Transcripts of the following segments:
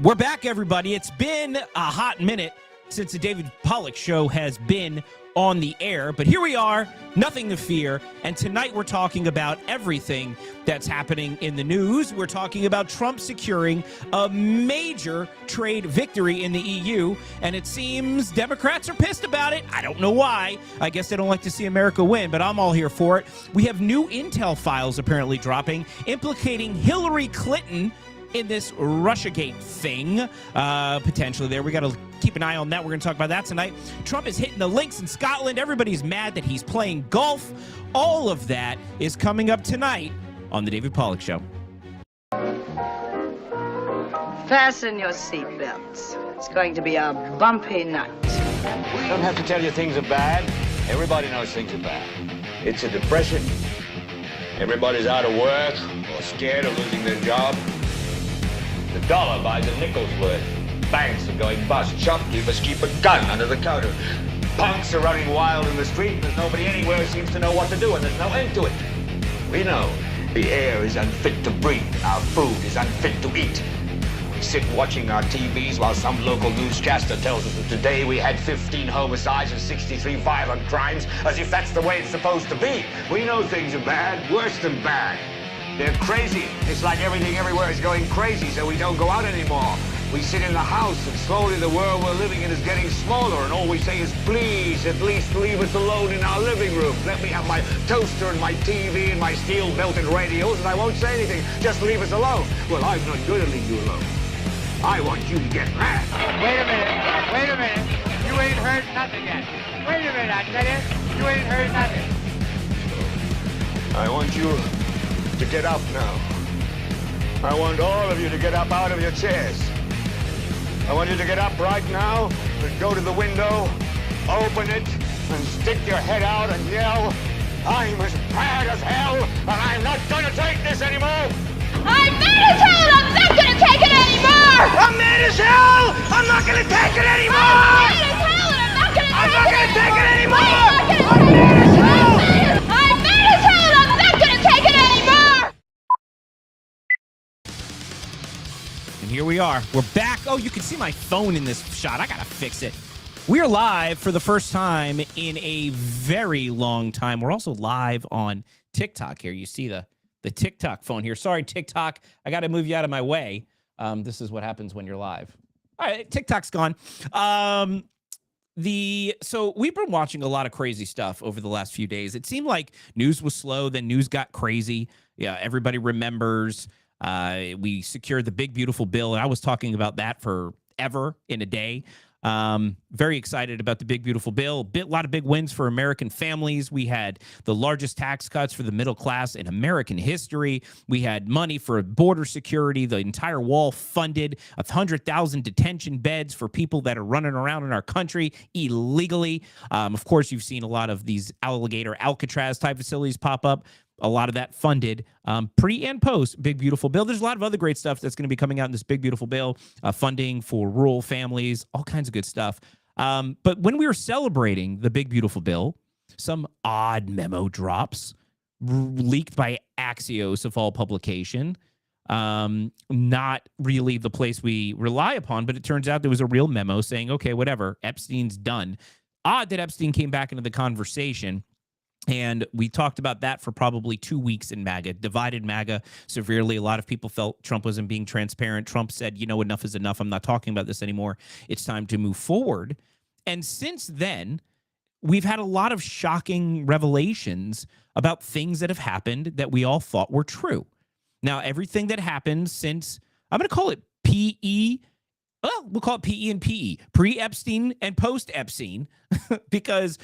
We're back, everybody. It's been a hot minute since the David Pollack show has been on the air, but here we are, nothing to fear, and tonight we're talking about everything that's happening in the news. We're talking about Trump securing a major trade victory in the EU, and it seems Democrats are pissed about it. I don't know why. I guess they don't like to see America win, but I'm all here for it. We have new intel files apparently dropping, implicating Hillary Clinton in this Russiagate thing, potentially there. We got to keep an eye on that. We're going to talk about that tonight. Trump is hitting the links in Scotland. Everybody's mad that he's playing golf. All of that is coming up tonight on The David Pollack Show. Fasten your seatbelts. It's going to be a bumpy night. We don't have to tell you things are bad. Everybody knows things are bad. It's a depression. Everybody's out of work or scared of losing their job. The dollar buys a nickel's worth. Banks are going bust. Shopkeepers keep a gun under the counter. Punks are running wild in the street, and there's nobody anywhere who seems to know what to do, and there's no end to it. We know the air is unfit to breathe. Our food is unfit to eat. We sit watching our TVs while some local newscaster tells us that today we had 15 homicides and 63 violent crimes, as if that's the way it's supposed to be. We know things are bad, worse than bad. They're crazy. It's like everything everywhere is going crazy, so we don't go out anymore. We sit in the house, and slowly the world we're living in is getting smaller, and all we say is, please, at least leave us alone in our living room. Let me have my toaster and my TV and my steel-belted radios, and I won't say anything. Just leave us alone. Well, I'm not going to leave you alone. I want you to get mad. Wait a minute. You ain't heard nothing yet. Wait a minute, I tell you. You ain't heard nothing. I want you to get up now. I want all of you to get up out of your chairs. I want you to get up right now and go to the window, open it, and stick your head out and yell, I'm as bad as hell, and I'm not going to take this anymore! I'm mad as hell and I'm not gonna take it anymore! I'm mad as hell! I'm not going to take it anymore! I'm mad as hell and I'm not gonna take it anymore! I'm mad as hell! I'm mad as hell and I'm not gonna take it anymore! And here we are. We're back. Oh, you can see my phone in this shot. I got to fix it. We are live for the first time in a very long time. We're also live on TikTok here. You see the TikTok phone here. Sorry, TikTok. I got to move you out of my way. This is what happens when you're live. All right, TikTok's gone. So we've been watching a lot of crazy stuff over the last few days. It seemed like news was slow, then news got crazy. Yeah, everybody remembers. We secured the big, beautiful bill, and I was talking about that forever in a day. Very excited about the big, beautiful bill. A lot of big wins for American families. We had the largest tax cuts for the middle class in American history. We had money for border security, the entire wall funded, 100,000 detention beds for people that are running around in our country illegally. Of course, you've seen a lot of these alligator Alcatraz type facilities pop up. A lot of that funded pre and post Big Beautiful Bill. There's a lot of other great stuff that's going to be coming out in this Big Beautiful Bill, funding for rural families, all kinds of good stuff. But when we were celebrating the Big Beautiful Bill, some odd memo drops leaked by Axios of all publication. Not really the place we rely upon, but it turns out there was a real memo saying, okay, whatever, Epstein's done. Odd that Epstein came back into the conversation. And we talked about that for probably 2 weeks in MAGA, divided MAGA severely. A lot of people felt Trump wasn't being transparent. Trump said, enough is enough. I'm not talking about this anymore. It's time to move forward. And since then, we've had a lot of shocking revelations about things that have happened that we all thought were true. Now, everything that happened since, I'm going to call it PE. Well, we'll call it PE and PE, pre-Epstein and post-Epstein, because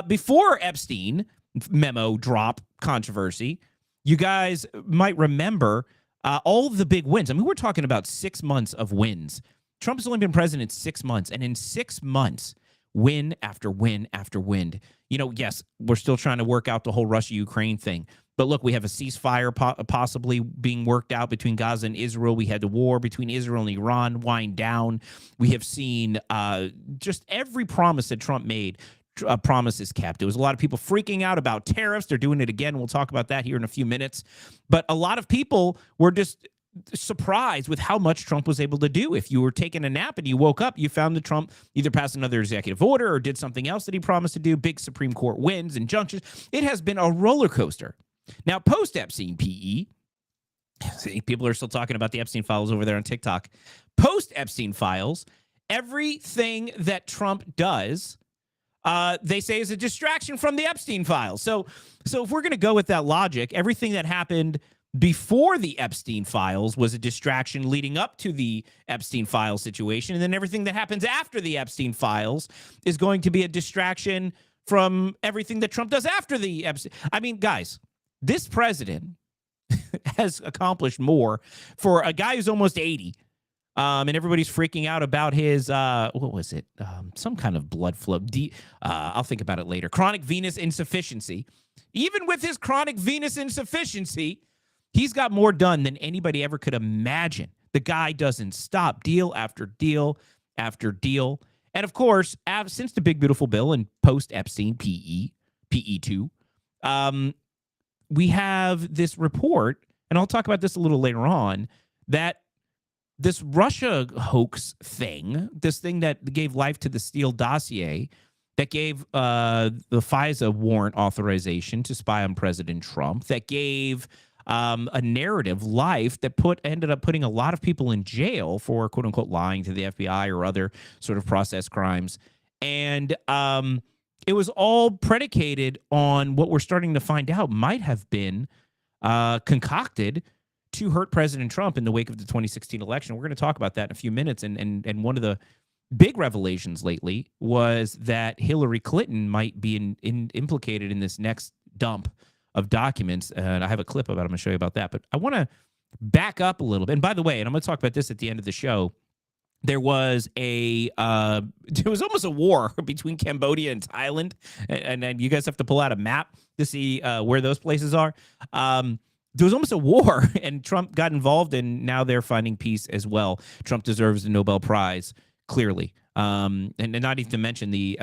before Epstein memo drop controversy, you guys might remember all the big wins. I mean, we're talking about 6 months of wins. Trump's only been president 6 months, and in 6 months, win after win after win. Yes, we're still trying to work out the whole Russia-Ukraine thing. But look, we have a ceasefire possibly being worked out between Gaza and Israel. We had the war between Israel and Iran wind down. We have seen just every promise that Trump made, promise is kept. There was a lot of people freaking out about tariffs. They're doing it again. We'll talk about that here in a few minutes. But a lot of people were just surprised with how much Trump was able to do. If you were taking a nap and you woke up, you found that Trump either passed another executive order or did something else that he promised to do, big Supreme Court wins, injunctions. It has been a roller coaster. Now, post-Epstein PE, see, people are still talking about the Epstein files over there on TikTok. Post-Epstein files, everything that Trump does, they say is a distraction from the Epstein files. So if we're going to go with that logic, everything that happened before the Epstein files was a distraction leading up to the Epstein file situation. And then everything that happens after the Epstein files is going to be a distraction from everything that Trump does after the Epstein. I mean, guys, this president has accomplished more for a guy who's almost 80. And everybody's freaking out about his, what was it? Some kind of blood flow. I'll think about it later. Chronic venous insufficiency. Even with his chronic venous insufficiency, he's got more done than anybody ever could imagine. The guy doesn't stop. Deal after deal after deal. And of course, since the Big Beautiful Bill and post-Epstein PE2, we have this report, and I'll talk about this a little later on, that this Russia hoax thing, this thing that gave life to the Steele dossier, that gave the FISA warrant authorization to spy on President Trump, that gave a narrative life that ended up putting a lot of people in jail for quote unquote lying to the FBI or other sort of process crimes. And it was all predicated on what we're starting to find out might have been concocted to hurt President Trump in the wake of the 2016 election. We're going to talk about that in a few minutes. And one of the big revelations lately was that Hillary Clinton might be implicated in this next dump of documents. And I have a clip about it. I'm going to show you about that. But I want to back up a little bit. And by the way, and I'm going to talk about this at the end of the show, there was almost a war between Cambodia and Thailand. And you guys have to pull out a map to see where those places are. There was almost a war, and Trump got involved, and now they're finding peace as well. Trump deserves the Nobel Prize, clearly. And not even to mention the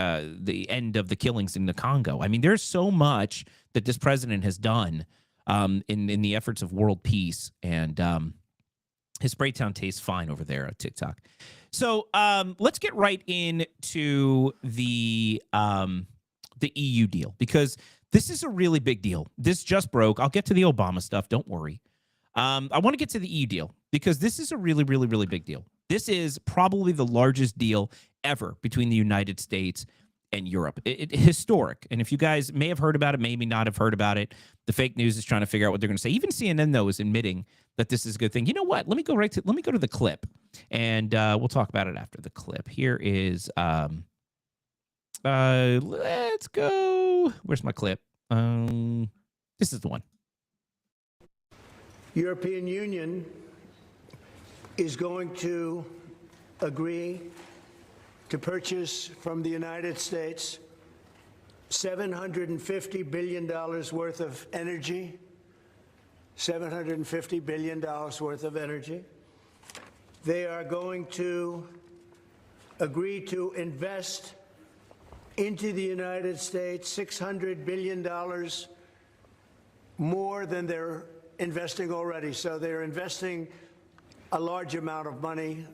end of the killings in the Congo. I mean, there's so much that this president has done in the efforts of world peace, and his Spraytown tastes fine over there on TikTok. So let's get right into the EU deal, because this is a really big deal. This just broke. I'll get to the Obama stuff. Don't worry. I want to get to the EU deal because this is a really, really, really big deal. This is probably the largest deal ever between the United States and Europe. Historic. And if you guys may have heard about it, maybe not have heard about it, the fake news is trying to figure out what they're going to say. Even CNN, though, is admitting that this is a good thing. You know what? Let me go to the clip, and we'll talk about it after the clip. Here is let's go. Where's my clip? This is the one. European Union is going to agree to purchase from the United States $750 billion worth of energy. $750 billion worth of energy. They are going to agree to invest into the United States $600 billion more than they're investing already. So they're investing a large amount of money.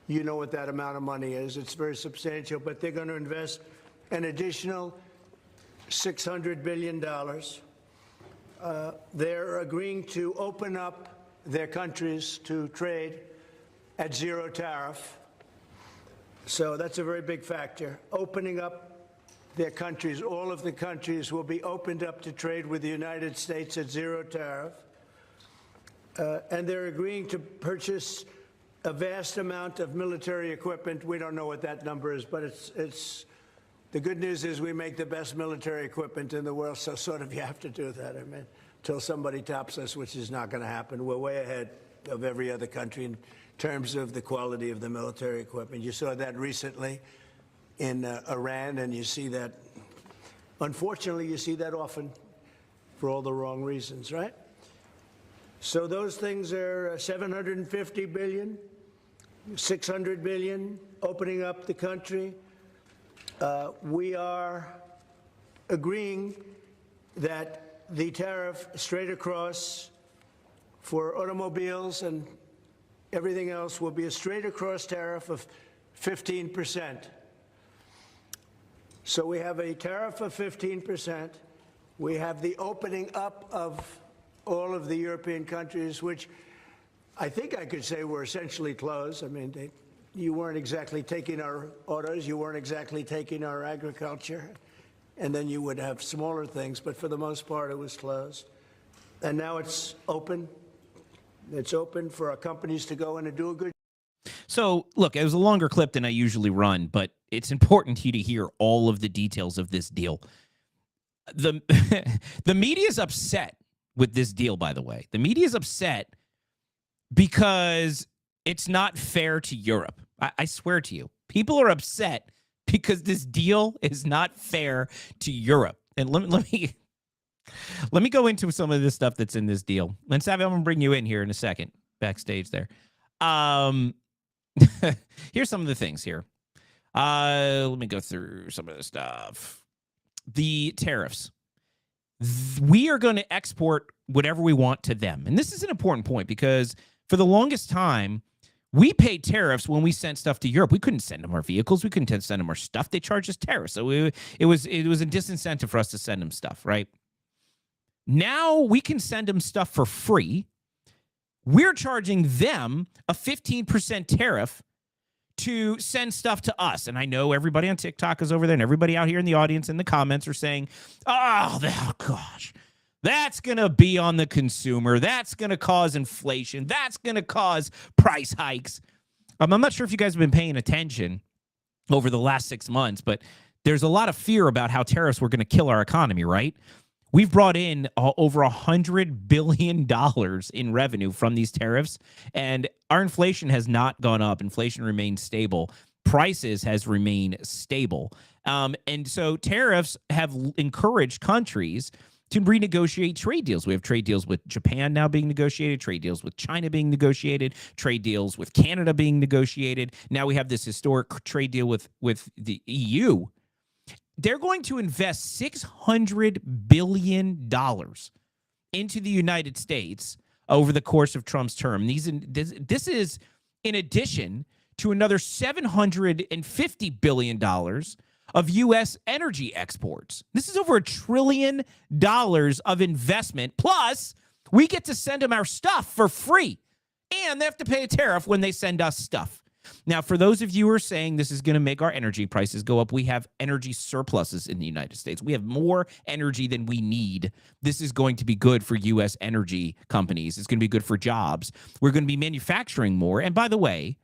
You know what that amount of money is. It's very substantial, but they're going to invest an additional $600 billion. They're agreeing to open up their countries to trade at zero tariff. So that's a very big factor. Opening up their countries, all of the countries will be opened up to trade with the United States at zero tariff. And they're agreeing to purchase a vast amount of military equipment. We don't know what that number is, but it's the good news is we make the best military equipment in the world, so sort of you have to do that. I mean, until somebody tops us, which is not going to happen. We're way ahead of every other country in terms of the quality of the military equipment. You saw that recently in Iran, and you see that, unfortunately, you see that often for all the wrong reasons, right? So those things are $750 billion, $600 billion, opening up the country. We are agreeing that the tariff straight across for automobiles and everything else will be a straight across tariff of 15%. So we have a tariff of 15%. We have the opening up of all of the European countries, which I think I could say were essentially closed. I mean, you weren't exactly taking our autos, you weren't exactly taking our agriculture, and then you would have smaller things, but for the most part, it was closed. And now it's open. It's open for our companies to go in and do a good. So, look, it was a longer clip than I usually run, but it's important to you to hear all of the details of this deal. The media's upset with this deal, by the way. The media's upset because it's not fair to Europe. I swear to you. People are upset because this deal is not fair to Europe. And let me go into some of this stuff that's in this deal. And Savvy, I'm going to bring you in here in a second, backstage there. Here's some of the things here. Let me go through some of the stuff. The tariffs. We are going to export whatever we want to them. And this is an important point because for the longest time, we paid tariffs when we sent stuff to Europe. We couldn't send them our vehicles. We couldn't send them our stuff. They charged us tariffs. So it was a disincentive for us to send them stuff, right? Now we can send them stuff for free. We're charging them a 15% tariff to send stuff to us. And I know everybody on TikTok is over there and everybody out here in the audience in the comments are saying, oh gosh, that's going to be on the consumer. That's going to cause inflation. That's going to cause price hikes. I'm not sure if you guys have been paying attention over the last 6 months, but there's a lot of fear about how tariffs were going to kill our economy, right? We've brought in over $100 billion in revenue from these tariffs, and our inflation has not gone up. Inflation remains stable. Prices has remained stable. And so tariffs have encouraged countries to renegotiate trade deals. We have trade deals with Japan now being negotiated, trade deals with China being negotiated, trade deals with Canada being negotiated. Now we have this historic trade deal with the EU. They're going to invest $600 billion into the United States over the course of Trump's term. This is in addition to another $750 billion of U.S. energy exports. This is over $1 trillion of investment. Plus, we get to send them our stuff for free. And they have to pay a tariff when they send us stuff. Now, for those of you who are saying this is going to make our energy prices go up, we have energy surpluses in the United States. We have more energy than we need. This is going to be good for U.S. energy companies. It's going to be good for jobs. We're going to be manufacturing more. And by the way,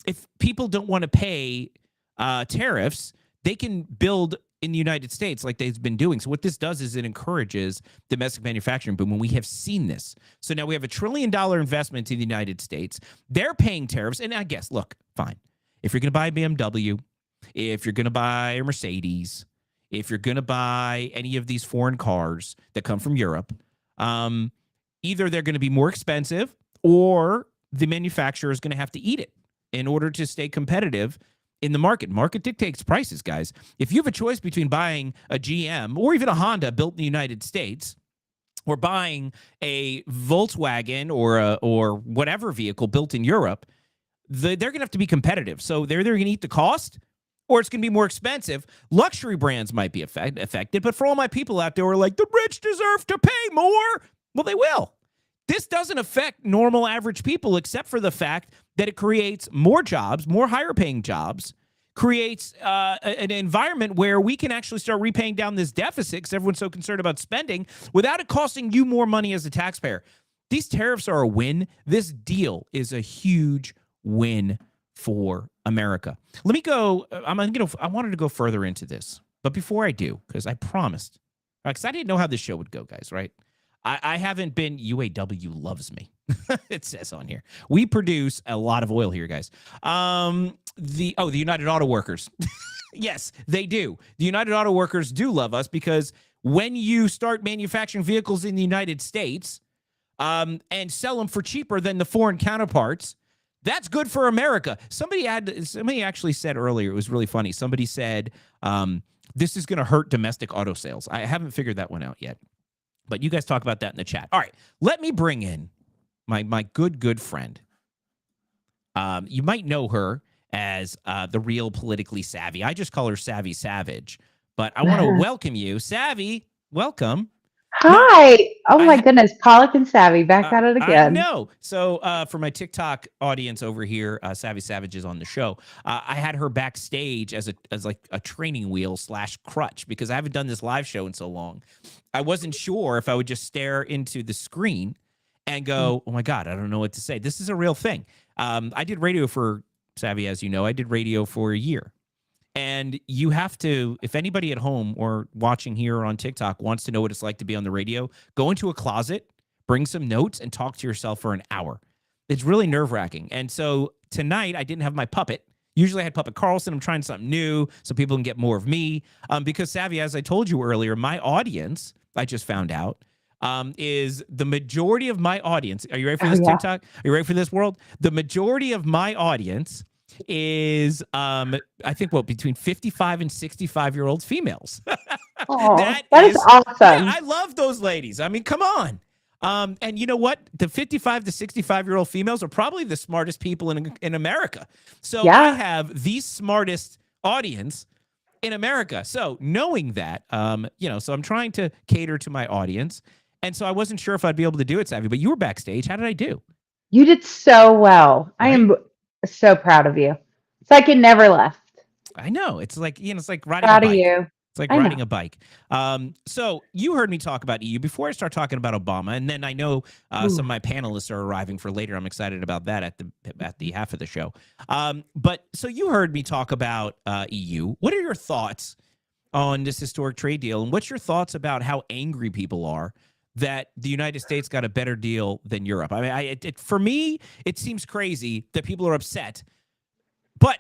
if people don't want to pay tariffs, they can build in the United States like they've been doing. So what this does is it encourages domestic manufacturing boom, and we have seen this. So now we have $1 trillion investment in the United States. They're paying tariffs. And I guess, look, fine. If you're going to buy a BMW, if you're going to buy a Mercedes, if you're going to buy any of these foreign cars that come from Europe, either they're going to be more expensive or the manufacturer is going to have to eat it in order to stay competitive in the market. Market dictates prices, guys. If you have a choice between buying a GM or even a Honda built in the United States or buying a Volkswagen or whatever vehicle built in Europe, they're going to have to be competitive. So they're either going to eat the cost or it's going to be more expensive. Luxury brands might be affected, but for all my people out there who are like, the rich deserve to pay more, well, they will. This doesn't affect normal average people except for the fact that it creates more jobs, more higher paying jobs, creates an environment where we can actually start repaying down this deficit because everyone's so concerned about spending without it costing you more money as a taxpayer. These tariffs are a win. This deal is a huge win for America. Let me go. I wanted to go further into this, but before I do, because I promised, because I didn't know how this show would go, guys, right? I haven't been, UAW loves me. It says on here. We produce a lot of oil here, guys. The United Auto Workers. Yes, they do. The United Auto Workers do love us because when you start manufacturing vehicles in the United States and sell them for cheaper than the foreign counterparts, that's good for America. Somebody actually said earlier, it was really funny. Somebody said, this is going to hurt domestic auto sales. I haven't figured that one out yet. But you guys talk about that in the chat. All right, let me bring in my good friend. You might know her as the real politically savvy. I just call her Savvy Savage, but I want to welcome you, Savvy. Welcome. Now, Hi. Oh my I goodness. Pollack and Savvy back at it I again. know. So for my TikTok audience over here, Savvy Savage is on the show. I had her backstage as like a training wheel / crutch because I haven't done this live show in so long. I wasn't sure if I would just stare into the screen and go, oh my God, I don't know what to say. This is a real thing. I did radio for Savvy, as you know. I did radio for a year. And you have to, if anybody at home or watching here or on TikTok wants to know what it's like to be on the radio, go into a closet, bring some notes, and talk to yourself for an hour. It's really nerve-wracking. And so tonight, I didn't have my puppet. Usually I had Puppet Carlson. I'm trying something new so people can get more of me. Because, Savvy, as I told you earlier, my audience, I just found out, is the majority of my audience. Are you ready for this, TikTok? Are you ready for this, world? The majority of my audience is I think between 55 and 65-year-old females. That is awesome. Yeah, I love those ladies. I mean, come on. And you know what? The 55 to 65-year-old females are probably the smartest people in America. So I have the smartest audience in America. So knowing that, so I'm trying to cater to my audience. And so I wasn't sure if I'd be able to do it, Savvy, but you were backstage. How did I do? You did so well. Right? I am so proud of you. It's like you never left. I know. It's like, it's like riding a bike. Proud of you. It's like riding a bike. So you heard me talk about EU before I start talking about Obama, and then I know some of my panelists are arriving for later. I'm excited about that at the half of the show. But so you heard me talk about EU. What are your thoughts on this historic trade deal, and what's your thoughts about how angry people are that the United States got a better deal than Europe? I mean, for me, it seems crazy that people are upset, but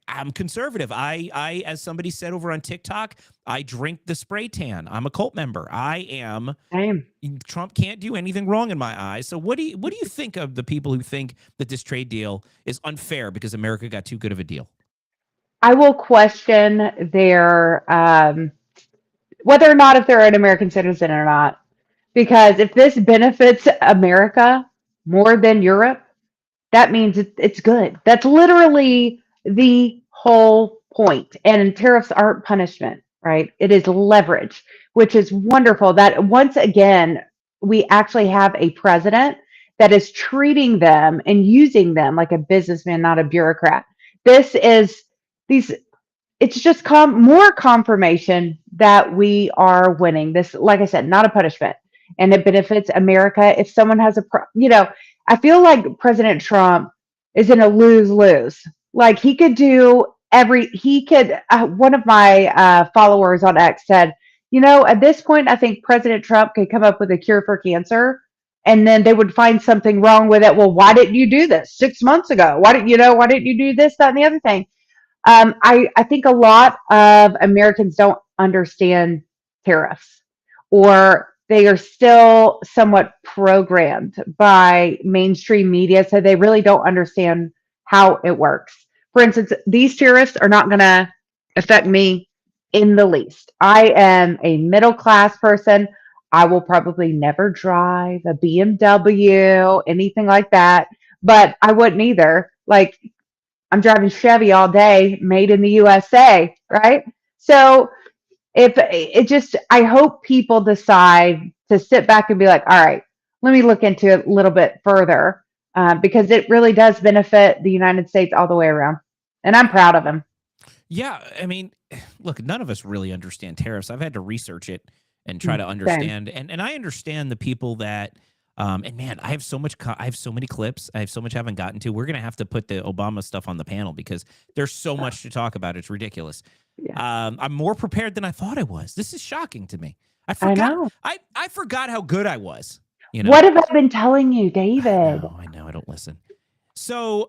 I'm conservative. I, as somebody said over on TikTok, I drink the spray tan. I'm a cult member. I am. Same. Trump can't do anything wrong in my eyes. So what do you think of the people who think that this trade deal is unfair because America got too good of a deal? I will question their whether or not if they're an American citizen or not. Because if this benefits America more than Europe, that means it's good. That's literally the whole point. And tariffs aren't punishment, right? It is leverage, which is wonderful that once again, we actually have a president that is treating them and using them like a businessman, not a bureaucrat. It's just more confirmation that we are winning. This, like I said, not a punishment. And it benefits America. If someone has I feel like President Trump is in a lose-lose. Like one of my followers on X said, at this point, I think President Trump could come up with a cure for cancer and then they would find something wrong with it. Well, why didn't you do this 6 months ago? Why didn't you do this, that, and the other thing? I think a lot of Americans don't understand tariffs, or they are still somewhat programmed by mainstream media, so they really don't understand how it works. For instance, these tariffs are not going to affect me in the least. I am a middle-class person. I will probably never drive a BMW, anything like that, but I wouldn't either. Like, I'm driving Chevy all day, made in the USA, right? So I hope people decide to sit back and be like, all right, let me look into it a little bit further, because it really does benefit the United States all the way around. And I'm proud of him. Yeah. I mean, look, none of us really understand tariffs. I've had to research it and try to understand. And I understand the people that, and man, I have so many clips. I have so much I haven't gotten to. We're going to have to put the Obama stuff on the panel because there's so much to talk about. It's ridiculous. Yeah. I'm more prepared than I thought I was. This is shocking to me. I forgot. I forgot how good I was. What have I been telling you, David? I know. I don't listen. So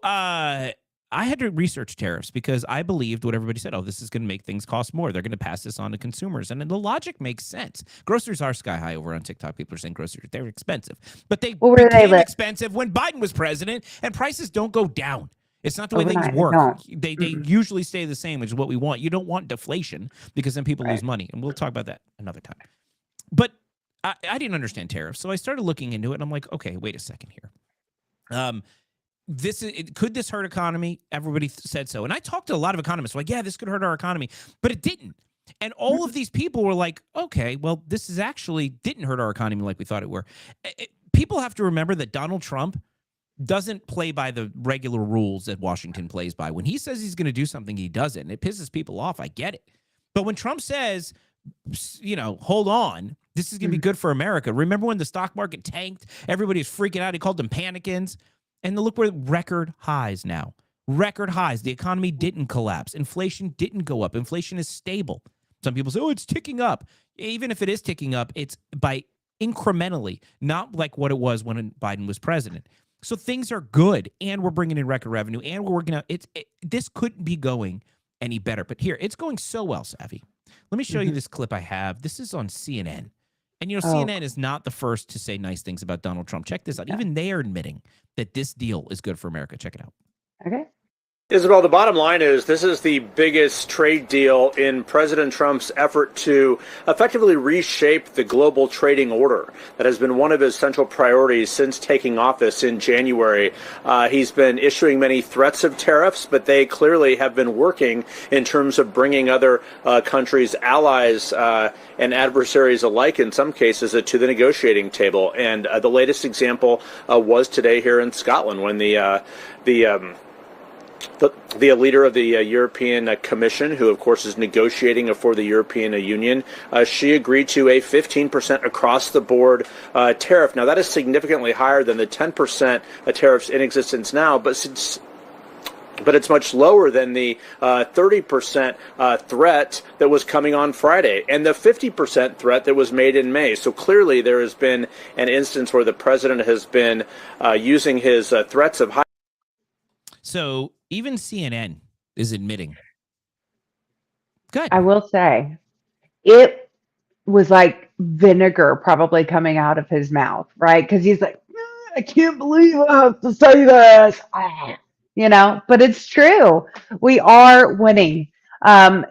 I had to research tariffs because I believed what everybody said. Oh, this is going to make things cost more. They're going to pass this on to consumers. And the logic makes sense. Groceries are sky high over on TikTok. People are saying groceries, they're expensive. But they became expensive when Biden was president, and prices don't go down. It's not the way things work. They usually stay the same, which is what we want. You don't want deflation because then people lose money. And we'll talk about that another time. But I didn't understand tariffs, so I started looking into it, and I'm like, okay, wait a second here. Could this hurt economy? Everybody said so, and I talked to a lot of economists, like, yeah, this could hurt our economy, but it didn't. And all of these people were like, okay, well, this is actually didn't hurt our economy like we thought it were. People have to remember that Donald Trump doesn't play by the regular rules that Washington plays by. When he says he's going to do something, he does it, and it pisses people off. I get it. But when Trump says, hold on, this is going to be good for America. Remember when the stock market tanked? Everybody was freaking out. He called them panicans. And look, we're at record highs now. Record highs. The economy didn't collapse. Inflation didn't go up. Inflation is stable. Some people say, oh, it's ticking up. Even if it is ticking up, it's by incrementally, not like what it was when Biden was president. So things are good, and we're bringing in record revenue, and we're working out. This couldn't be going any better. But here, it's going so well, Savvy. Let me show you this clip I have. This is on CNN. And, CNN is not the first to say nice things about Donald Trump. Check this out. Even they are admitting that this deal is good for America. Check it out. Okay. Isabel, the bottom line is this is the biggest trade deal in President Trump's effort to effectively reshape the global trading order. That has been one of his central priorities since taking office in January. He's been issuing many threats of tariffs, but they clearly have been working in terms of bringing other countries, allies, and adversaries alike, in some cases, to the negotiating table. And the latest example was today here in Scotland when the leader of the European Commission, who of course is negotiating for the European Union, she agreed to a 15% across-the-board tariff. Now that is significantly higher than the 10% tariffs in existence now, but it's much lower than the 30% threat that was coming on Friday and the 50% threat that was made in May. So clearly there has been an instance where the president has been using his threats of high. So even CNN is admitting. Good. I will say, it was like vinegar probably coming out of his mouth, right? Because he's like, I can't believe I have to say this. But it's true. We are winning. I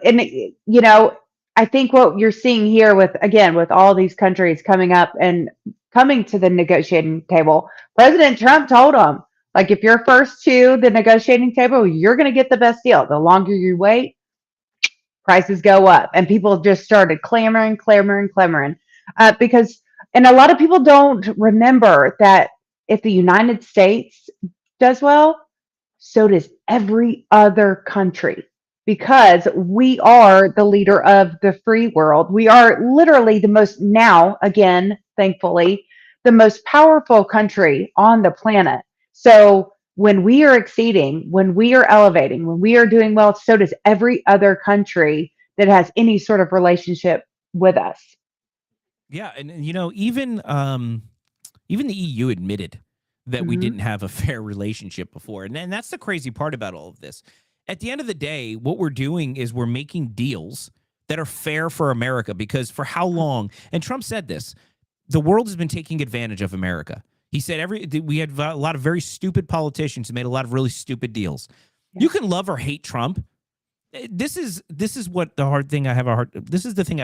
think what you're seeing here with all these countries coming up and coming to the negotiating table, President Trump told them, like, if you're first to the negotiating table, you're going to get the best deal. The longer you wait, prices go up. And people just started clamoring. And a lot of people don't remember that if the United States does well, so does every other country, because we are the leader of the free world. We are literally the most, now, again, thankfully, the most powerful country on the planet. So when we are exceeding, when we are elevating, when we are doing well, so does every other country that has any sort of relationship with us. Yeah, and even the EU admitted that we didn't have a fair relationship before. And that's the crazy part about all of this. At the end of the day, what we're doing is we're making deals that are fair for America, because for how long, and Trump said this, the world has been taking advantage of America. He said we had a lot of very stupid politicians who made a lot of really stupid deals. Yeah. You can love or hate Trump. This is what this is the thing I have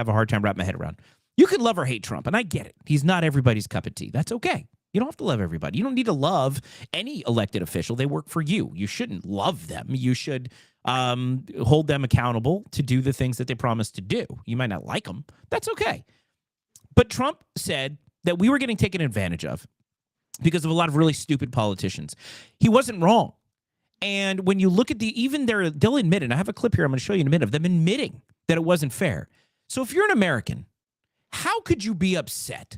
a hard time wrapping my head around. You can love or hate Trump, and I get it. He's not everybody's cup of tea. That's okay. You don't have to love everybody. You don't need to love any elected official. They work for you. You shouldn't love them. You should hold them accountable to do the things that they promise to do. You might not like them. That's okay. But Trump said that we were getting taken advantage of because of a lot of really stupid politicians. He wasn't wrong. And when you look at they'll admit it. And I have a clip here I'm going to show you in a minute of them admitting that it wasn't fair. So if you're an American, how could you be upset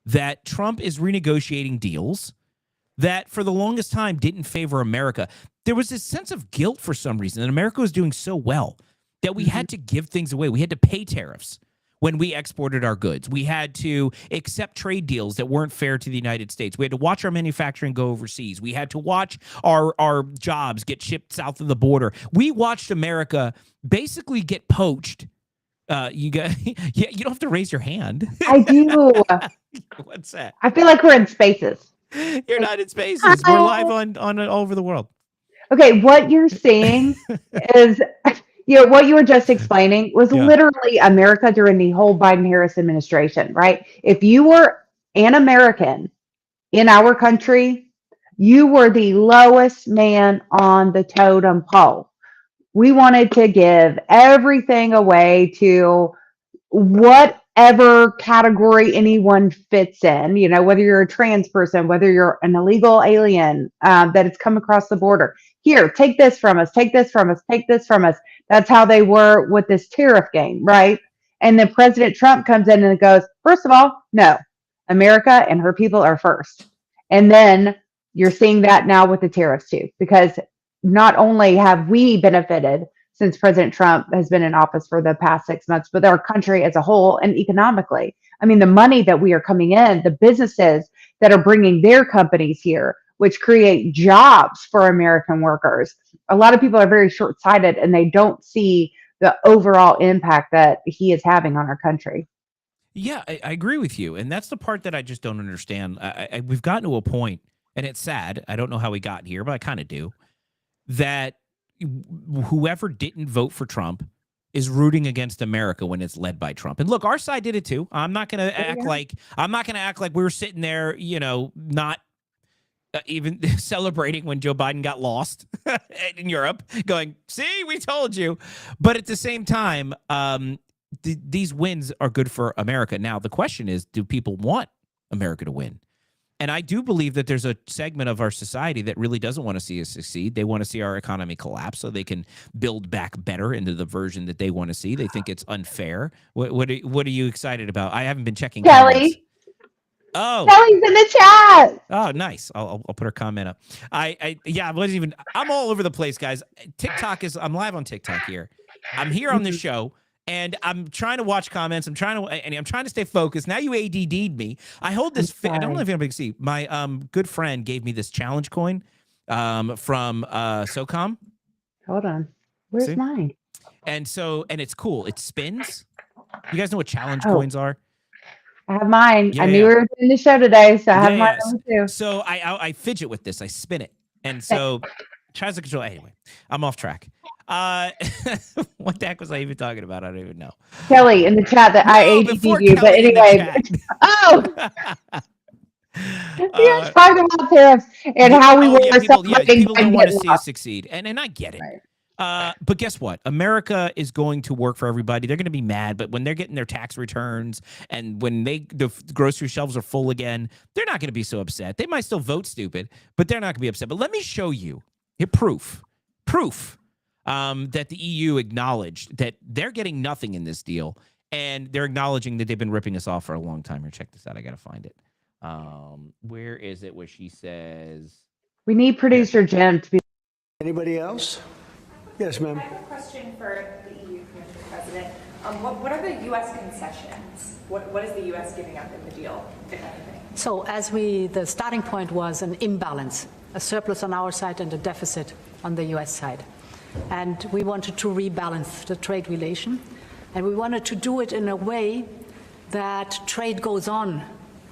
that Trump is renegotiating deals that for the longest time didn't favor America? There was this sense of guilt for some reason that America was doing so well that we had to give things away. We had to pay tariffs when we exported our goods. We had to accept trade deals that weren't fair to the United States. We had to watch our manufacturing go overseas. We had to watch our jobs get shipped south of the border. We watched America basically get poached. You don't have to raise your hand. I do. What's that? I feel like we're in spaces. You're not in spaces. We're live on all over the world. Okay, what you're seeing is what you were just explaining was Yeah. literally America during the whole Biden-Harris administration, right? If you were an American in our country, you were the lowest man on the totem pole. We wanted to give everything away to whatever category anyone fits in, whether you're a trans person, whether you're an illegal alien that has come across the border. Here, take this from us, take this from us, take this from us. That's how they were with this tariff game, right? And then President Trump comes in and goes, first of all, no, America and her people are first. And then you're seeing that now with the tariffs too, because not only have we benefited since President Trump has been in office for the past 6 months, but our country as a whole and economically. I mean, the money that we are coming in, the businesses that are bringing their companies here, which create jobs for American workers. A lot of people are very short-sighted and they don't see the overall impact that he is having on our country. Yeah, I agree with you. And that's the part that I just don't understand. We've gotten to a point, and it's sad. I don't know how we got here, but I kind of do, that whoever didn't vote for Trump is rooting against America when it's led by Trump. And look, our side did it too. I'm not going to act like we were sitting there, not even celebrating when Joe Biden got lost in Europe, going, "See, we told you." But at the same time, these wins are good for America. Now, the question is, do people want America to win? And I do believe that there's a segment of our society that really doesn't want to see us succeed. They want to see our economy collapse so they can build back better into the version that they want to see. They think it's unfair. What are you excited about? I haven't been checking Kelly. comments. Oh, Kelly's in the chat. Oh, nice. I'll put her comment up. I wasn't even. I'm all over the place, guys. I'm live on TikTok here. I'm here on the show. And I'm trying to watch comments. I'm trying to stay focused. Now you ADD'd me. I hold this. I don't know if anybody can see. My good friend gave me this challenge coin from SOCOM. Hold on. Where's mine? And it's cool. It spins. You guys know what challenge coins are? I have mine. Yeah, I knew we were doing the show today, so I have mine too. So I fidget with this. I spin it, and so tries to control. Anyway, I'm off track. What the heck was I even talking about? I don't even know. Kelly in the chat that I ADD you, but anyway. Oh, we are talking about tariffs and how we were celebrating. People don't want to see us succeed, and I get it. Right. But guess what? America is going to work for everybody. They're going to be mad, but when they're getting their tax returns and when the grocery shelves are full again, they're not going to be so upset. They might still vote stupid, but they're not going to be upset. But let me show you proof. That the EU acknowledged that they're getting nothing in this deal, and they're acknowledging that they've been ripping us off for a long time. Here, check this out. I got to find it. Where is it where she says... We need producer Jen to be... Anybody else? Yes, ma'am. I have a question for the EU, Mr. President. What are the U.S. concessions? What is the U.S. giving up in the deal, if anything? So the starting point was an imbalance, a surplus on our side and a deficit on the U.S. side. And we wanted to rebalance the trade relation. And we wanted to do it in a way that trade goes on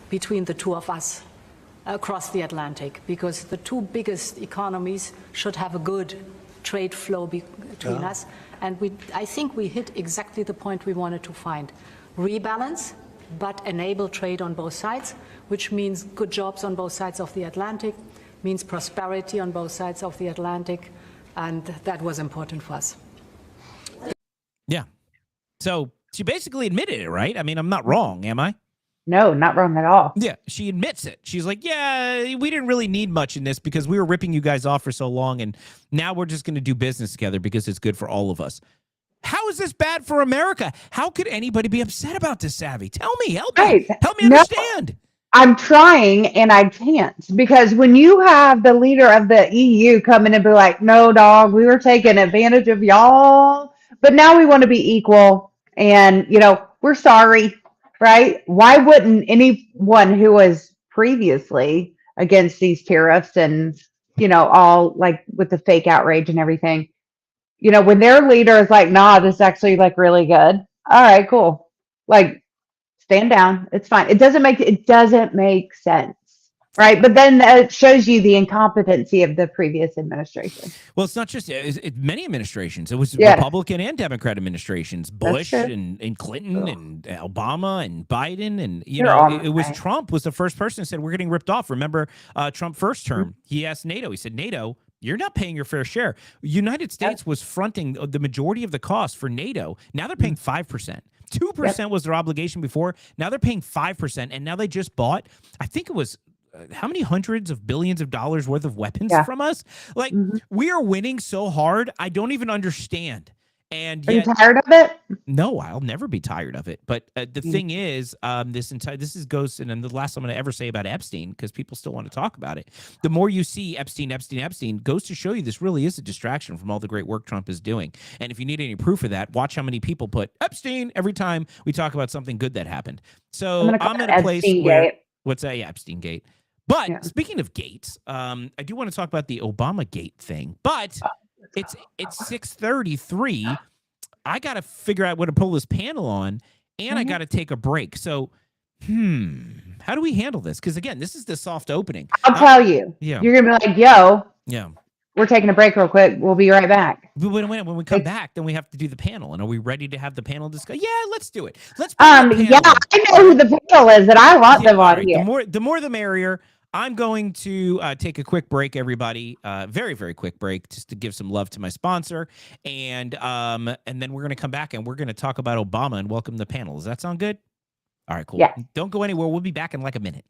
between the two of us across the Atlantic, because the two biggest economies should have a good trade flow between us. And I think we hit exactly the point we wanted to find. Rebalance, but enable trade on both sides, which means good jobs on both sides of the Atlantic, means prosperity on both sides of the Atlantic. And that was important for us. Yeah. So she basically admitted it, right? I mean, I'm not wrong, am I? No, not wrong at all. Yeah, she admits it. She's like, yeah, we didn't really need much in this because we were ripping you guys off for so long, and now we're just going to do business together because it's good for all of us. How is this bad for America? How could anybody be upset about this, Savvy? Tell me, help me understand. I'm trying and I can't, because when you have the leader of the EU come in and be like, no, dog, we were taking advantage of y'all, but now we want to be equal and, we're sorry, right? Why wouldn't anyone who was previously against these tariffs and, all like with the fake outrage and everything, when their leader is like, nah, this is actually like really good. All right, cool. Like, stand down. It's fine. It doesn't make sense. Right. But then it shows you the incompetency of the previous administration. Well, it's not just many administrations. It was Yeah. Republican and Democrat administrations, Bush true. and Clinton and Obama and Biden. And, They're all it was right. Trump was the first person who said, we're getting ripped off. Remember Trump first term, he asked NATO, he said, NATO, you're not paying your fair share. United States was fronting the majority of the cost for NATO. Now they're paying 5%. 2% was their obligation before. Now they're paying 5%. And now they just bought, I think it was, how many hundreds of billions of dollars worth of weapons from us? Like, we are winning so hard, I don't even understand. And yet, Are you tired of it? no, I'll never be tired of it. But the thing is, this goes, and then the last I'm going to ever say about Epstein, because people still want to talk about it. The more you see Epstein goes to show you this really is a distraction from all the great work Trump is doing. And if you need any proof of that, watch how many people put Epstein every time we talk about something good that happened. So I'm at a place where, what's that? Yeah, Epstein Gate. But speaking of gates, I do want to talk about the Obama Gate thing. But it's 6:33. I got to figure out what to pull this panel on, and I got to take a break. So, how do we handle this? Because again, this is the soft opening. I'll tell you. Yeah. You're gonna be like, "Yo, yeah, we're taking a break real quick. We'll be right back." But when we come back, then we have to do the panel. And are we ready to have the panel discuss? Yeah, let's do it. Let's. Yeah, I know who the panel is, and I want them on here. The more the merrier. I'm going to take a quick break, everybody. Very, very quick break, just to give some love to my sponsor, and then we're going to come back and we're going to talk about Obama and welcome the panel. Does that sound good? All right, cool. Yeah. Don't go anywhere. We'll be back in like a minute.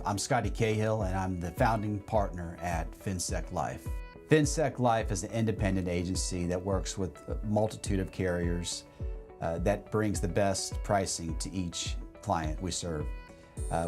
I'm Scotty Cahill, and I'm the founding partner at FinSec Life. FinSec Life is an independent agency that works with a multitude of carriers that brings the best pricing to each client we serve.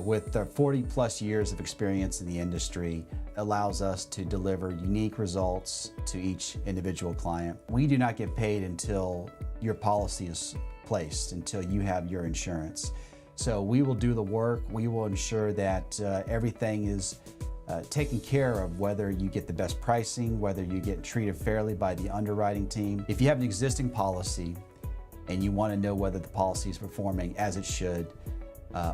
With their 40 plus years of experience in the industry, allows us to deliver unique results to each individual client. We do not get paid until your policy is placed, until you have your insurance. So we will do the work. We will ensure that everything is taken care of, whether you get the best pricing, whether you get treated fairly by the underwriting team. If you have an existing policy and you want to know whether the policy is performing as it should,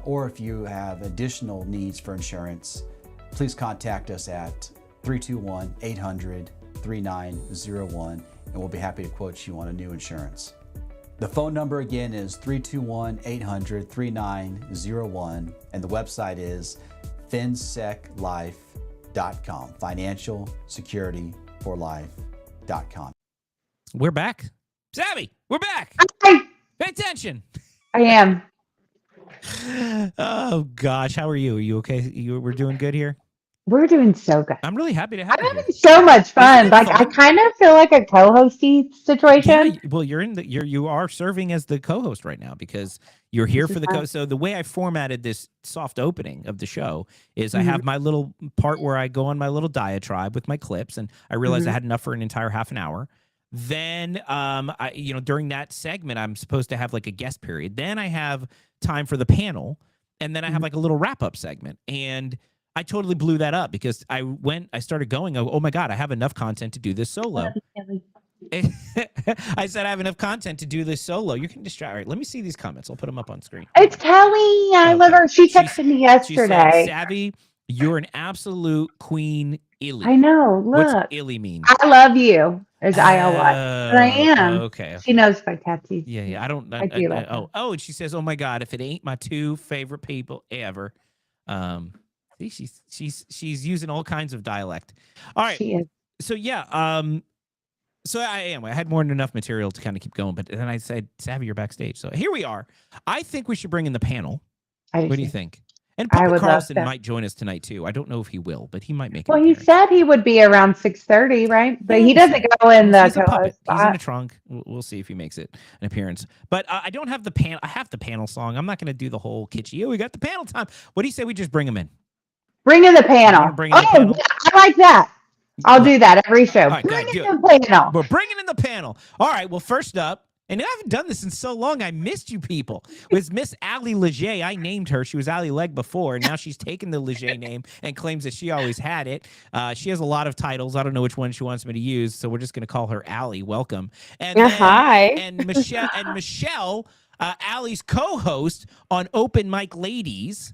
or if you have additional needs for insurance, please contact us at 321-800-3901, and we'll be happy to quote you on a new insurance. The phone number again is 321-800-3901, and the website is finseclife.com, financialsecurityforlife.com. We're back. Savvy, we're back. Hi. Pay attention. I am. Oh, gosh. How are you? Are you okay? We're doing good here? We're doing so good. I'm really happy to have I'm you. having so much fun. Isn't it Like, I fun? kind of feel like a co-hosty situation. Yeah, well, you are serving as the co-host right now because you're here for the so the way I formatted this soft opening of the show is I have my little part where I go on my little diatribe with my clips, and I realized I had enough for an entire half an hour. Then during that segment I'm supposed to have like a guest period. Then I have time for the panel, and then I have like a little wrap-up segment. And I totally blew that up because I started going, oh my God, I have enough content to do this solo. I said I have enough content to do this solo. You can distract. All right, let me see these comments. I'll put them up on screen. It's Kelly. I love her. She texted me yesterday. She said, Savvy, you're an absolute queen, Illy. I know. Look. What's Illy mean? I love you. As ILY. But I am. Okay. She knows my tattoos. Yeah. I don't. I do love her. And she says, oh my God, if it ain't my two favorite people ever. See, she's using all kinds of dialect. All right. She is. So yeah. So I had more than enough material to kind of keep going, but then I said, Savvy, you're backstage. So here we are. I think we should bring in the panel. What do you think? And Papa Carlson might join us tonight too. I don't know if he will, but he might make it. Well, he said he would be around 6:30, right? But he doesn't go in the co-host spot. He's in the trunk. We'll see if he makes it an appearance. But I don't have the panel. I have the panel song. I'm not going to do the whole kitschy. Oh, we got the panel time. What do you say we just bring him in? Bring in the panel. Bring in the panel? Yeah, I like that. I'll do that every show. Right, bring in the panel. We're bringing in the panel. All right. Well, first up, And I haven't done this in so long. I missed you people. It was Miss Allie Leger. I named her. She was Allie Legg before, and now she's taken the Leger name and claims that she always had it. She has a lot of titles. I don't know which one she wants me to use, so we're just going to call her Allie. Welcome. And then, Hi. And Michelle, Allie's co-host on Open Mic Ladies,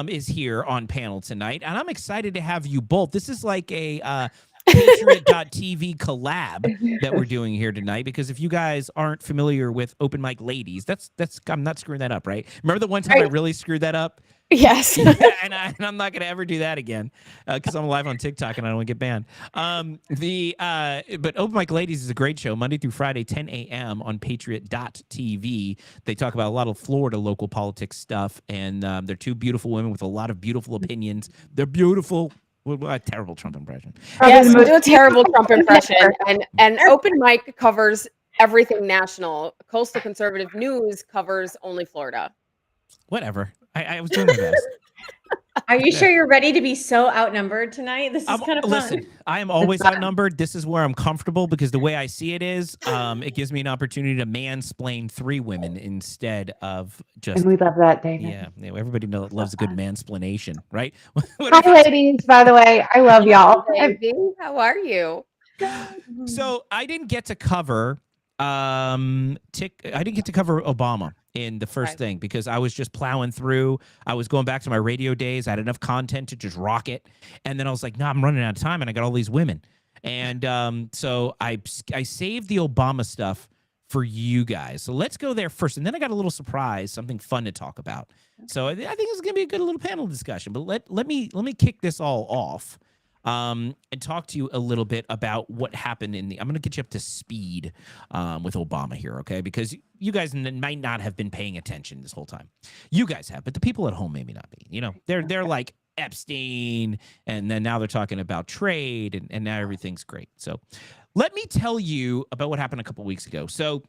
is here on panel tonight, and I'm excited to have you both. This is like a Patriot.tv collab that we're doing here tonight, because if you guys aren't familiar with Open Mic Ladies, that's I'm not screwing that up, right? Remember the one time I really screwed that up? Yes. Yeah, and I'm not going to ever do that again, because I'm live on TikTok and I don't want to get banned. But Open Mic Ladies is a great show, Monday through Friday, 10 a.m. on Patriot.tv. They talk about a lot of Florida local politics stuff, and they're two beautiful women with a lot of beautiful opinions. They're beautiful. A terrible Trump impression. Yes, we do a terrible Trump impression. And Open Mic covers everything national. Coastal Conservative News covers only Florida. Whatever. I was doing my best. Are you sure you're ready to be so outnumbered tonight? This is kind of fun. Listen, I am always outnumbered. This is where I'm comfortable, because the way I see it is, it gives me an opportunity to mansplain 3 women instead of just. And we love that, David. Yeah, everybody loves a good mansplanation, right? Hi, ladies. By the way, I love y'all. Baby, how are you? So I didn't get to cover. I didn't get to cover Obama in the first thing, because I was just plowing through. I was going back to my radio days. I had enough content to just rock it. And then I was like, no, I'm running out of time, and I got all these women. And so I saved the Obama stuff for you guys. So let's go there first. And then I got a little surprise, something fun to talk about. So I think it's going to be a good little panel discussion. But let me kick this all off. And talk to you a little bit about what happened I'm going to get you up to speed with Obama here, okay? Because you guys might not have been paying attention this whole time. You guys have, but the people at home maybe not be. You know, they're like Epstein, and then now they're talking about trade, and now everything's great. So let me tell you about what happened a couple weeks ago. So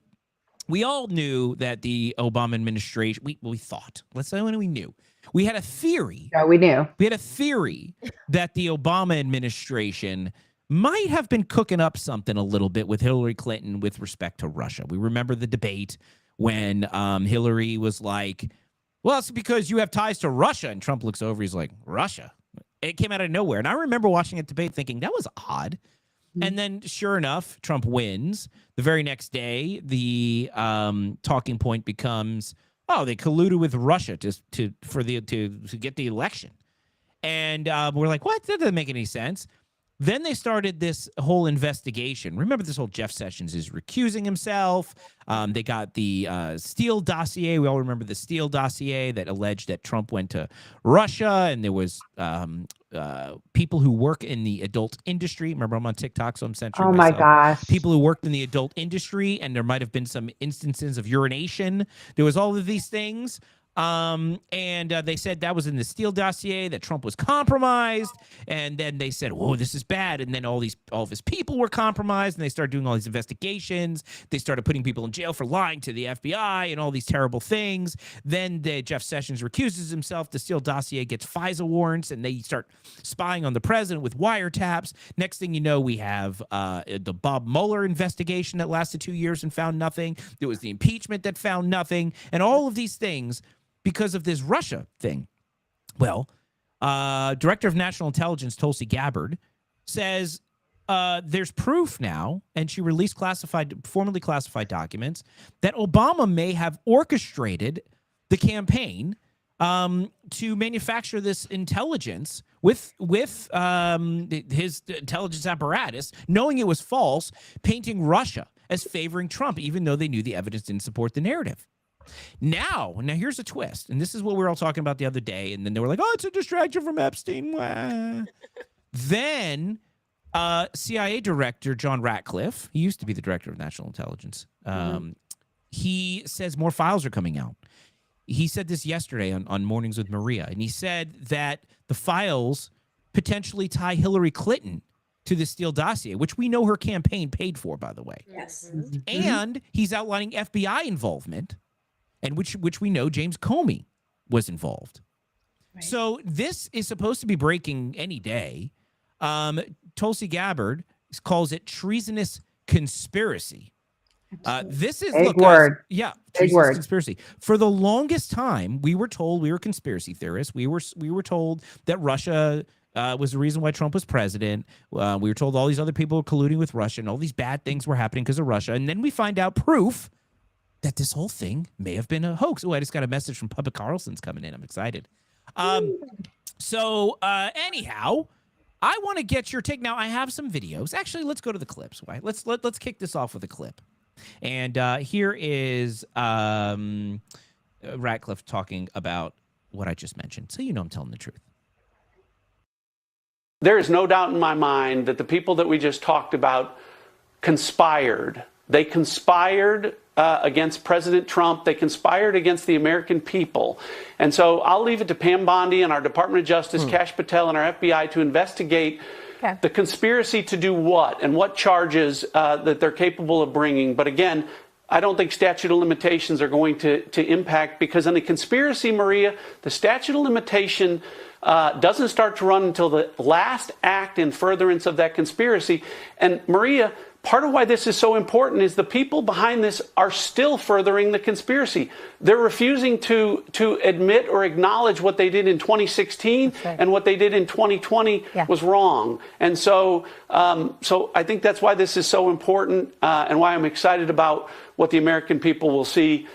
we all knew that the Obama administration, we thought, let's say when we knew. We had a theory. Yeah, we knew. We had a theory that the Obama administration might have been cooking up something a little bit with Hillary Clinton with respect to Russia. We remember the debate when Hillary was like, well, it's because you have ties to Russia. And Trump looks over. He's like, Russia? It came out of nowhere. And I remember watching that debate thinking, that was odd. And then sure enough, Trump wins. The very next day, the talking point becomes, oh, they colluded with Russia to get the election. And we're like, what? That doesn't make any sense. Then they started this whole investigation. Remember, this whole Jeff Sessions is recusing himself. They got the Steele dossier. We all remember the Steele dossier that alleged that Trump went to Russia, and there was people who work in the adult industry. Remember, I'm on TikTok, so I'm censoring myself. Oh, my gosh. People who worked in the adult industry, and there might have been some instances of urination. There was all of these things. And they said that was in the Steele dossier, that Trump was compromised. And then they said, whoa, this is bad. And then all of his people were compromised, and they started doing all these investigations. They started putting people in jail for lying to the FBI and all these terrible things. Then Jeff Sessions recuses himself. The Steele dossier gets FISA warrants, and they start spying on the president with wiretaps. Next thing you know, we have the Bob Mueller investigation that lasted 2 years and found nothing. There was the impeachment that found nothing. And all of these things because of this Russia thing. Well, Director of National Intelligence Tulsi Gabbard says there's proof now, and she released formerly classified documents, that Obama may have orchestrated the campaign to manufacture this intelligence with his intelligence apparatus, knowing it was false, painting Russia as favoring Trump, even though they knew the evidence didn't support the narrative. Now here's a twist, and this is what we were all talking about the other day, and then they were like, oh, it's a distraction from Epstein. Then CIA Director John Ratcliffe, he used to be the Director of National Intelligence, he says more files are coming out. He said this yesterday on Mornings with Maria, and he said that the files potentially tie Hillary Clinton to the Steele dossier, which we know her campaign paid for, by the way. Yes. And he's outlining FBI involvement, and which we know James Comey was involved. Right. So this is supposed to be breaking any day. Tulsi Gabbard calls it treasonous conspiracy. This is Big look, guys, word. yeah, Big treasonous word. conspiracy. For the longest time, we were told we were conspiracy theorists. We were told that Russia was the reason why Trump was president. We were told all these other people were colluding with Russia, and all these bad things were happening because of Russia. And then we find out proof that this whole thing may have been a hoax. Oh, I just got a message from Papa Carlson's coming in. I'm excited. So anyhow, I want to get your take. Now, I have some videos. Actually, let's go to the clips. Right? Let's kick this off with a clip. And here is Ratcliffe talking about what I just mentioned. So you know I'm telling the truth. There is no doubt in my mind that the people that we just talked about conspired. They conspired against President Trump. They conspired against the American people. And so I'll leave it to Pam Bondi and our Department of Justice, Kash Patel, and our FBI to investigate the conspiracy to do what and what charges that they're capable of bringing. But again, I don't think statute of limitations are going to impact, because in a conspiracy, Maria, the statute of limitation doesn't start to run until the last act in furtherance of that conspiracy. And Maria, part of why this is so important is the people behind this are still furthering the conspiracy. They're refusing to admit or acknowledge what they did in 2016 and what they did in 2020 was wrong. And so, so I think that's why this is so important and why I'm excited about what the American people will see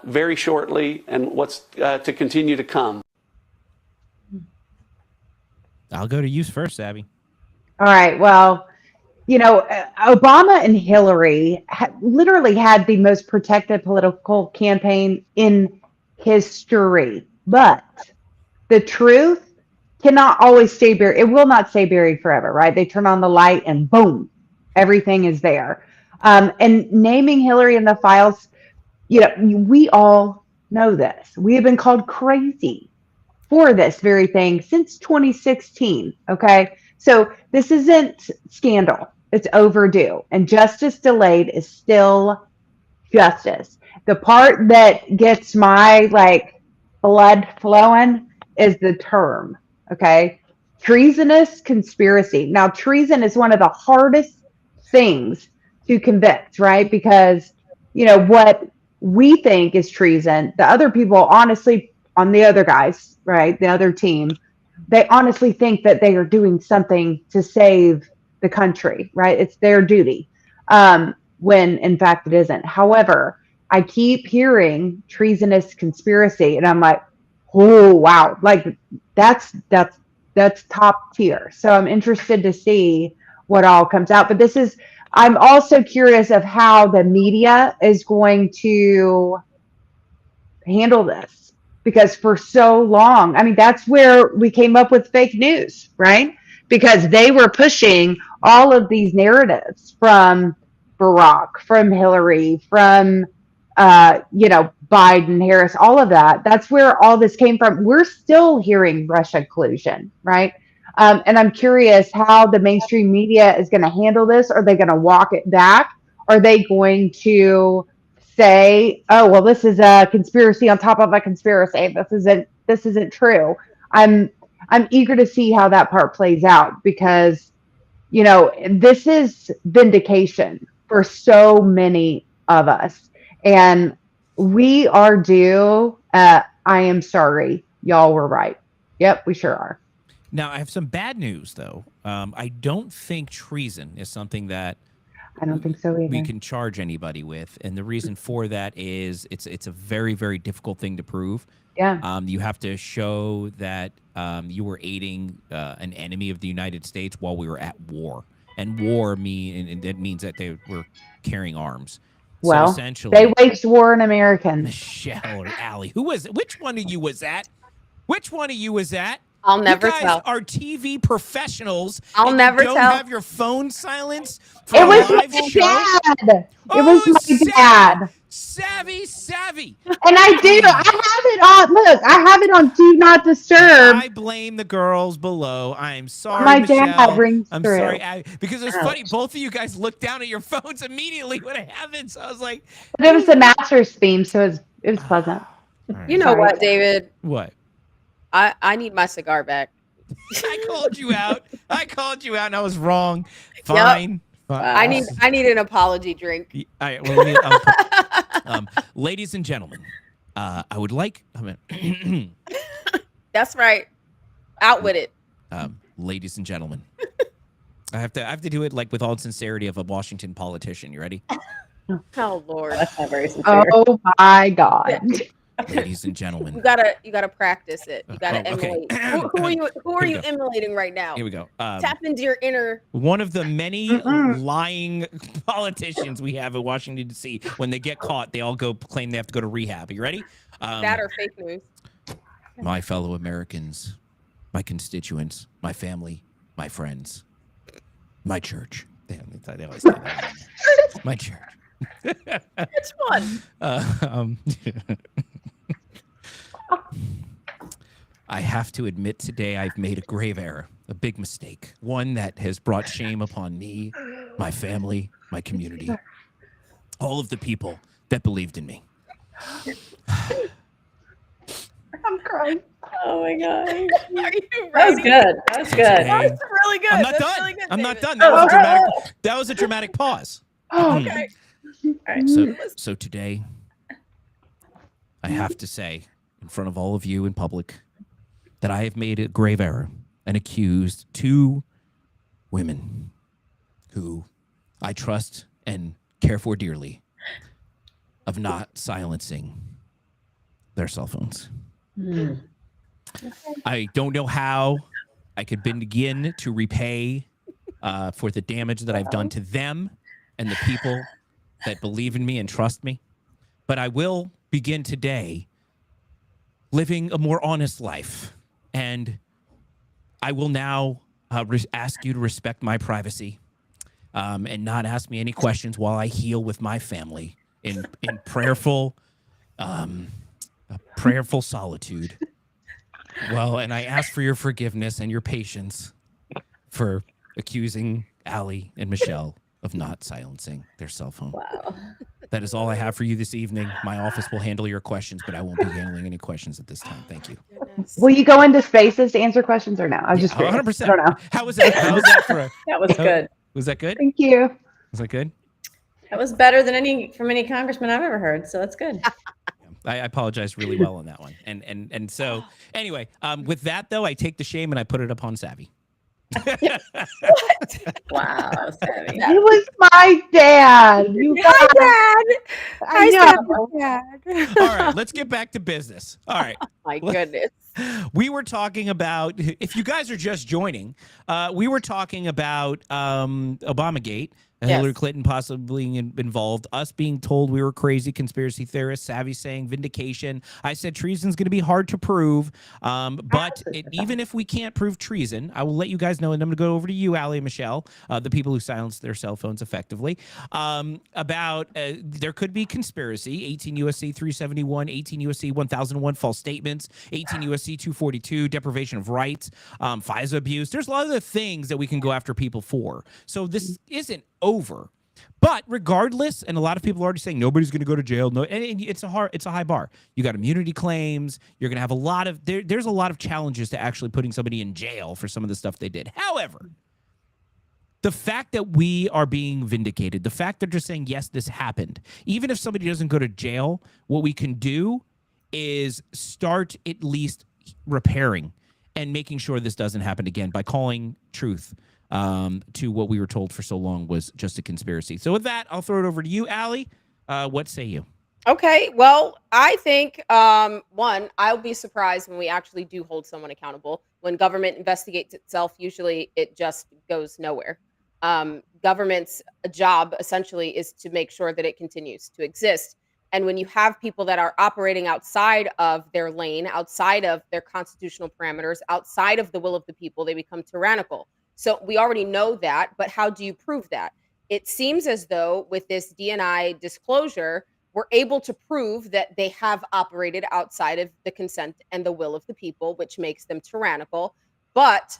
very shortly and what's to continue to come. I'll go to you first, Abby. All right. Well, you know, Obama and Hillary literally had the most protected political campaign in history. But the truth cannot always stay buried. It will not stay buried forever, right? They turn on the light and boom, everything is there. And naming Hillary in the files, you know, we all know this. We have been called crazy for this very thing since 2016. Okay. So this isn't scandal. It's overdue. And justice delayed is still justice. The part that gets my blood flowing is the term. Okay. Treasonous conspiracy. Now, treason is one of the hardest things to convict, right? Because, you know, what we think is treason, the other people honestly, on the other guys, right, the other team, they honestly think that they are doing something to save the country, right? It's their duty, when in fact it isn't. However, I keep hearing treasonous conspiracy, and I'm like, oh wow, like that's top tier. So I'm interested to see what all comes out. But I'm also curious of how the media is going to handle this, because for so long, I mean, that's where we came up with fake news, right? Because they were pushing all of these narratives from Barack, from Hillary, from, Biden, Harris, all of that. That's where all this came from. We're still hearing Russia collusion, right? And I'm curious how the mainstream media is going to handle this. Are they going to walk it back? Are they going to say, oh, well, this is a conspiracy on top of a conspiracy. This isn't true. I'm eager to see how that part plays out, because, you know, this is vindication for so many of us, and we are due. I am sorry. Y'all were right. Yep, we sure are. Now, I have some bad news, though. I don't think treason is something that I don't think so either. we can charge anybody with. And the reason for that is it's a very, very difficult thing to prove. Yeah. You have to show that you were aiding an enemy of the United States while we were at war. And war means that they were carrying arms. Well, so essentially, they waged war on Americans. Michelle or Allie. Who was it? Which one of you was that? Which one of you was that? I'll never you guys tell. Are TV professionals. I'll never don't tell. Have your phone silenced for It a was live my show? dad. Oh, It was my dad. Savvy. And I do. I have it on. Look, I have it on Do Not Disturb. I blame the girls below. I'm sorry, My Michelle. dad rings I'm through. sorry, because it's funny. Both of you guys looked down at your phones immediately when it happened. So I was like, But it was the Masters theme, so it was pleasant. You know what, David? What? I need my cigar back. I called you out. And I was wrong. Fine. I need an apology drink. All right, well, ladies and gentlemen, I would like. That's right. Out with it. Ladies and gentlemen, I have to do it like with all sincerity of a Washington politician. You ready? Oh Lord. That's not very sincere. Oh my God. Ladies and gentlemen, you gotta practice it. You gotta emulate. Who are you emulating right now? Here we go. Tap into your inner. One of the many lying politicians we have in Washington D.C. When they get caught, they all claim they have to go to rehab. Are you ready? That or fake news. My fellow Americans, my constituents, my family, my friends, my church. They always say that. My church. Which one? I have to admit today I've made a grave error, a big mistake, one that has brought shame upon me, my family, my community, all of the people that believed in me. I'm crying. Oh my God. Are you ready? That was good. That was good. That was really good. I'm not That's done. really good, I'm not David. done. That was a dramatic pause. Okay. All right. So today, I have to say, in front of all of you in public, that I have made a grave error and accused 2 women who I trust and care for dearly of not silencing their cell phones. I don't know how I could begin to repay for the damage that I've done to them and the people that believe in me and trust me. But I will begin today living a more honest life. And I will now ask you to respect my privacy and not ask me any questions while I heal with my family in prayerful solitude. Well, and I ask for your forgiveness and your patience for accusing Allie and Michelle of not silencing their cell phone. Wow. That is all I have for you this evening. My office will handle your questions, but I won't be handling any questions at this time. Thank you. Will you go into spaces to answer questions or no? I was just curious. 100%. I don't know. How was that? How was that for That was good. Was that good? Thank you. Was that good? That was better than any congressman I've ever heard. So that's good. I apologize really well on that one. And so anyway, with that though, I take the shame and I put it upon Savvy. Wow, Savvy. It was my dad. Hi, Dad. I know. Dad. All right, let's get back to business. All right. My goodness. We were talking about, if you guys are just joining, we were talking about Obamagate. Hillary Clinton possibly involved, us being told we were crazy conspiracy theorists, Savvy saying vindication. I said treason's going to be hard to prove, but even if we can't prove treason, I will let you guys know, and I'm going to go over to you, Allie and Michelle, the people who silenced their cell phones effectively, about there could be conspiracy, 18 U.S.C. 371, 18 U.S.C. 1001, false statements, 18 U.S.C. 242, deprivation of rights, FISA abuse. There's a lot of the things that we can go after people for. So this isn't over, but regardless, and a lot of people are already saying nobody's going to go to jail. No, and it's a high bar. You got immunity claims. You're going to have a lot of there's a lot of challenges to actually putting somebody in jail for some of the stuff they did. However, the fact that we are being vindicated, the fact that they're saying yes, this happened, even if somebody doesn't go to jail, what we can do is start at least repairing and making sure this doesn't happen again by calling truth to what we were told for so long was just a conspiracy. So with that, I'll throw it over to you, Allie. What say you? Okay, well, I think, one, I'll be surprised when we actually do hold someone accountable. When government investigates itself, usually it just goes nowhere. Government's job, essentially, is to make sure that it continues to exist. And when you have people that are operating outside of their lane, outside of their constitutional parameters, outside of the will of the people, they become tyrannical. So we already know that, but how do you prove that? It seems as though with this DNI disclosure, we're able to prove that they have operated outside of the consent and the will of the people, which makes them tyrannical. But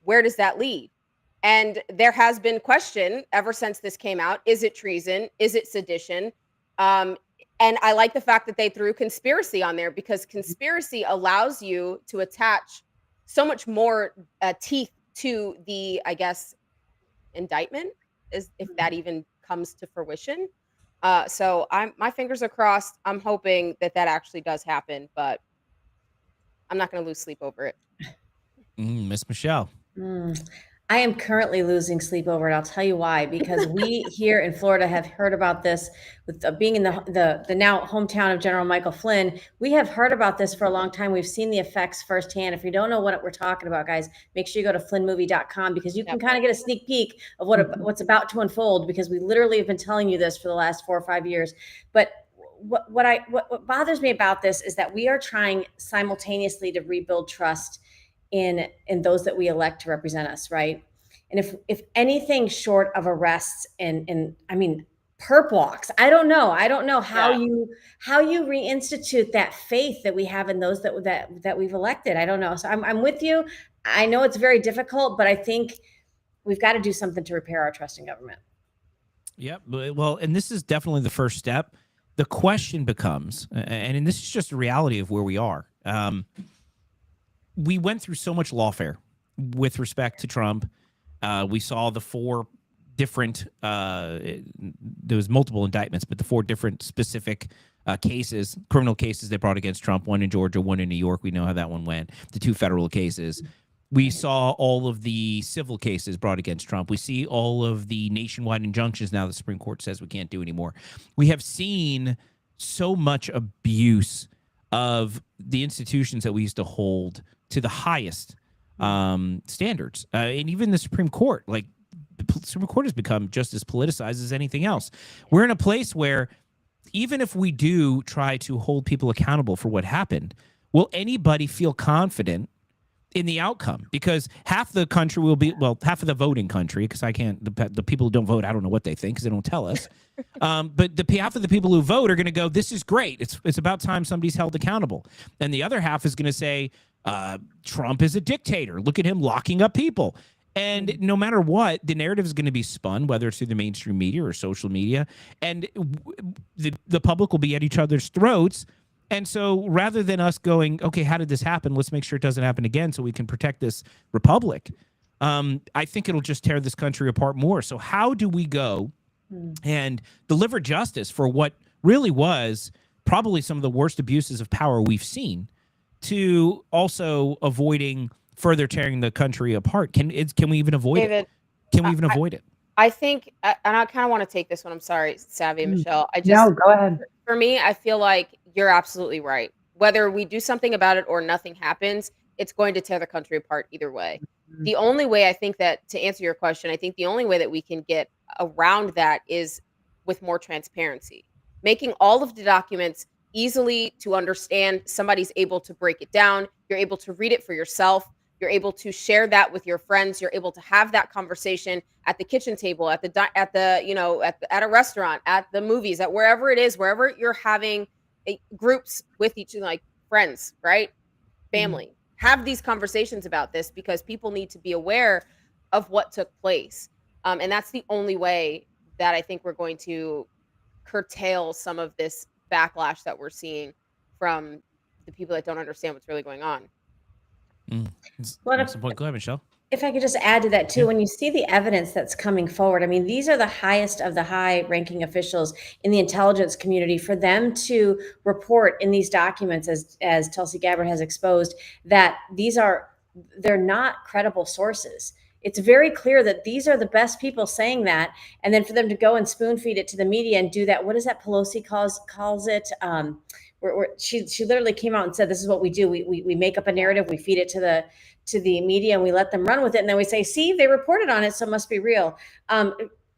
where does that lead? And there has been question ever since this came out. Is it treason? Is it sedition? And I like the fact that they threw conspiracy on there, because conspiracy allows you to attach so much more teeth to the, I guess, indictment. is if that even comes to fruition. So my fingers are crossed. I'm hoping that actually does happen, but I'm not going to lose sleep over it. Miss Michelle. I am currently losing sleep over it. I'll tell you why. Because we here in Florida have heard about this with being in the now hometown of General Michael Flynn. We have heard about this for a long time. We've seen the effects firsthand. If you don't know what we're talking about, guys, make sure you go to flynnmovie.com because you can kind of get a sneak peek of what's about to unfold, because we literally have been telling you this for the last 4 or 5 years. But what bothers me about this is that we are trying simultaneously to rebuild trust in those that we elect to represent us, right? And if anything short of arrests and I mean perp walks, I don't know how you reinstitute that faith that we have in those that we've elected. I don't know. So I'm with you. I know it's very difficult, but I think we've got to do something to repair our trust in government. Yep. Well, and this is definitely the first step. The question becomes, and this is just a reality of where we are. We went through so much lawfare with respect to Trump. We saw the 4 different, there was multiple indictments, but the 4 different specific cases, criminal cases they brought against Trump, one in Georgia, one in New York. We know how that one went. The 2 federal cases. We saw all of the civil cases brought against Trump. We see all of the nationwide injunctions now the Supreme Court says we can't do anymore. We have seen so much abuse of the institutions that we used to hold to the highest standards. And even the Supreme Court, like the Supreme Court has become just as politicized as anything else. We're in a place where even if we do try to hold people accountable for what happened, will anybody feel confident in the outcome? Because half the country will be, well, half of the voting country, because I can't, the people who don't vote, I don't know what they think because they don't tell us. But half of the people who vote are going to go, this is great. It's about time somebody's held accountable. And the other half is going to say, Trump is a dictator. Look at him locking up people. And no matter what, the narrative is going to be spun, whether it's through the mainstream media or social media, and the public will be at each other's throats. And so rather than us going, okay, how did this happen? Let's make sure it doesn't happen again so we can protect this republic. I think it'll just tear this country apart more. So how do we go and deliver justice for what really was probably some of the worst abuses of power we've seen, to also avoiding further tearing the country apart? Can we even avoid it? Can we even avoid it? I think, and I kind of want to take this one. I'm sorry, Savvy and Michelle. No, go ahead. For me, I feel like you're absolutely right. Whether we do something about it or nothing happens, it's going to tear the country apart either way. The only way, I think, that to answer your question, I think the only way that we can get around that is with more transparency, making all of the documents easily to understand. Somebody's able to break it down. You're able to read it for yourself. You're able to share that with your friends. You're able to have that conversation at the kitchen table, at a restaurant, at the movies, at wherever it is, wherever you're having groups with each other, like friends, right? Family. Have these conversations about this, because people need to be aware of what took place. And that's the only way that I think we're going to curtail some of this backlash that we're seeing from the people that don't understand what's really going on. Go ahead, Michelle. If I could just add to that too, when you see the evidence that's coming forward, I mean, these are the highest of the high-ranking officials in the intelligence community. For them to report in these documents, as Tulsi Gabbard has exposed, that they're not credible sources. It's very clear that these are the best people saying that, and then for them to go and spoon feed it to the media and do that. What is that Pelosi calls it? She literally came out and said, this is what we do. We make up a narrative, we feed it to the media, and we let them run with it. And then we say, see, they reported on it, so it must be real.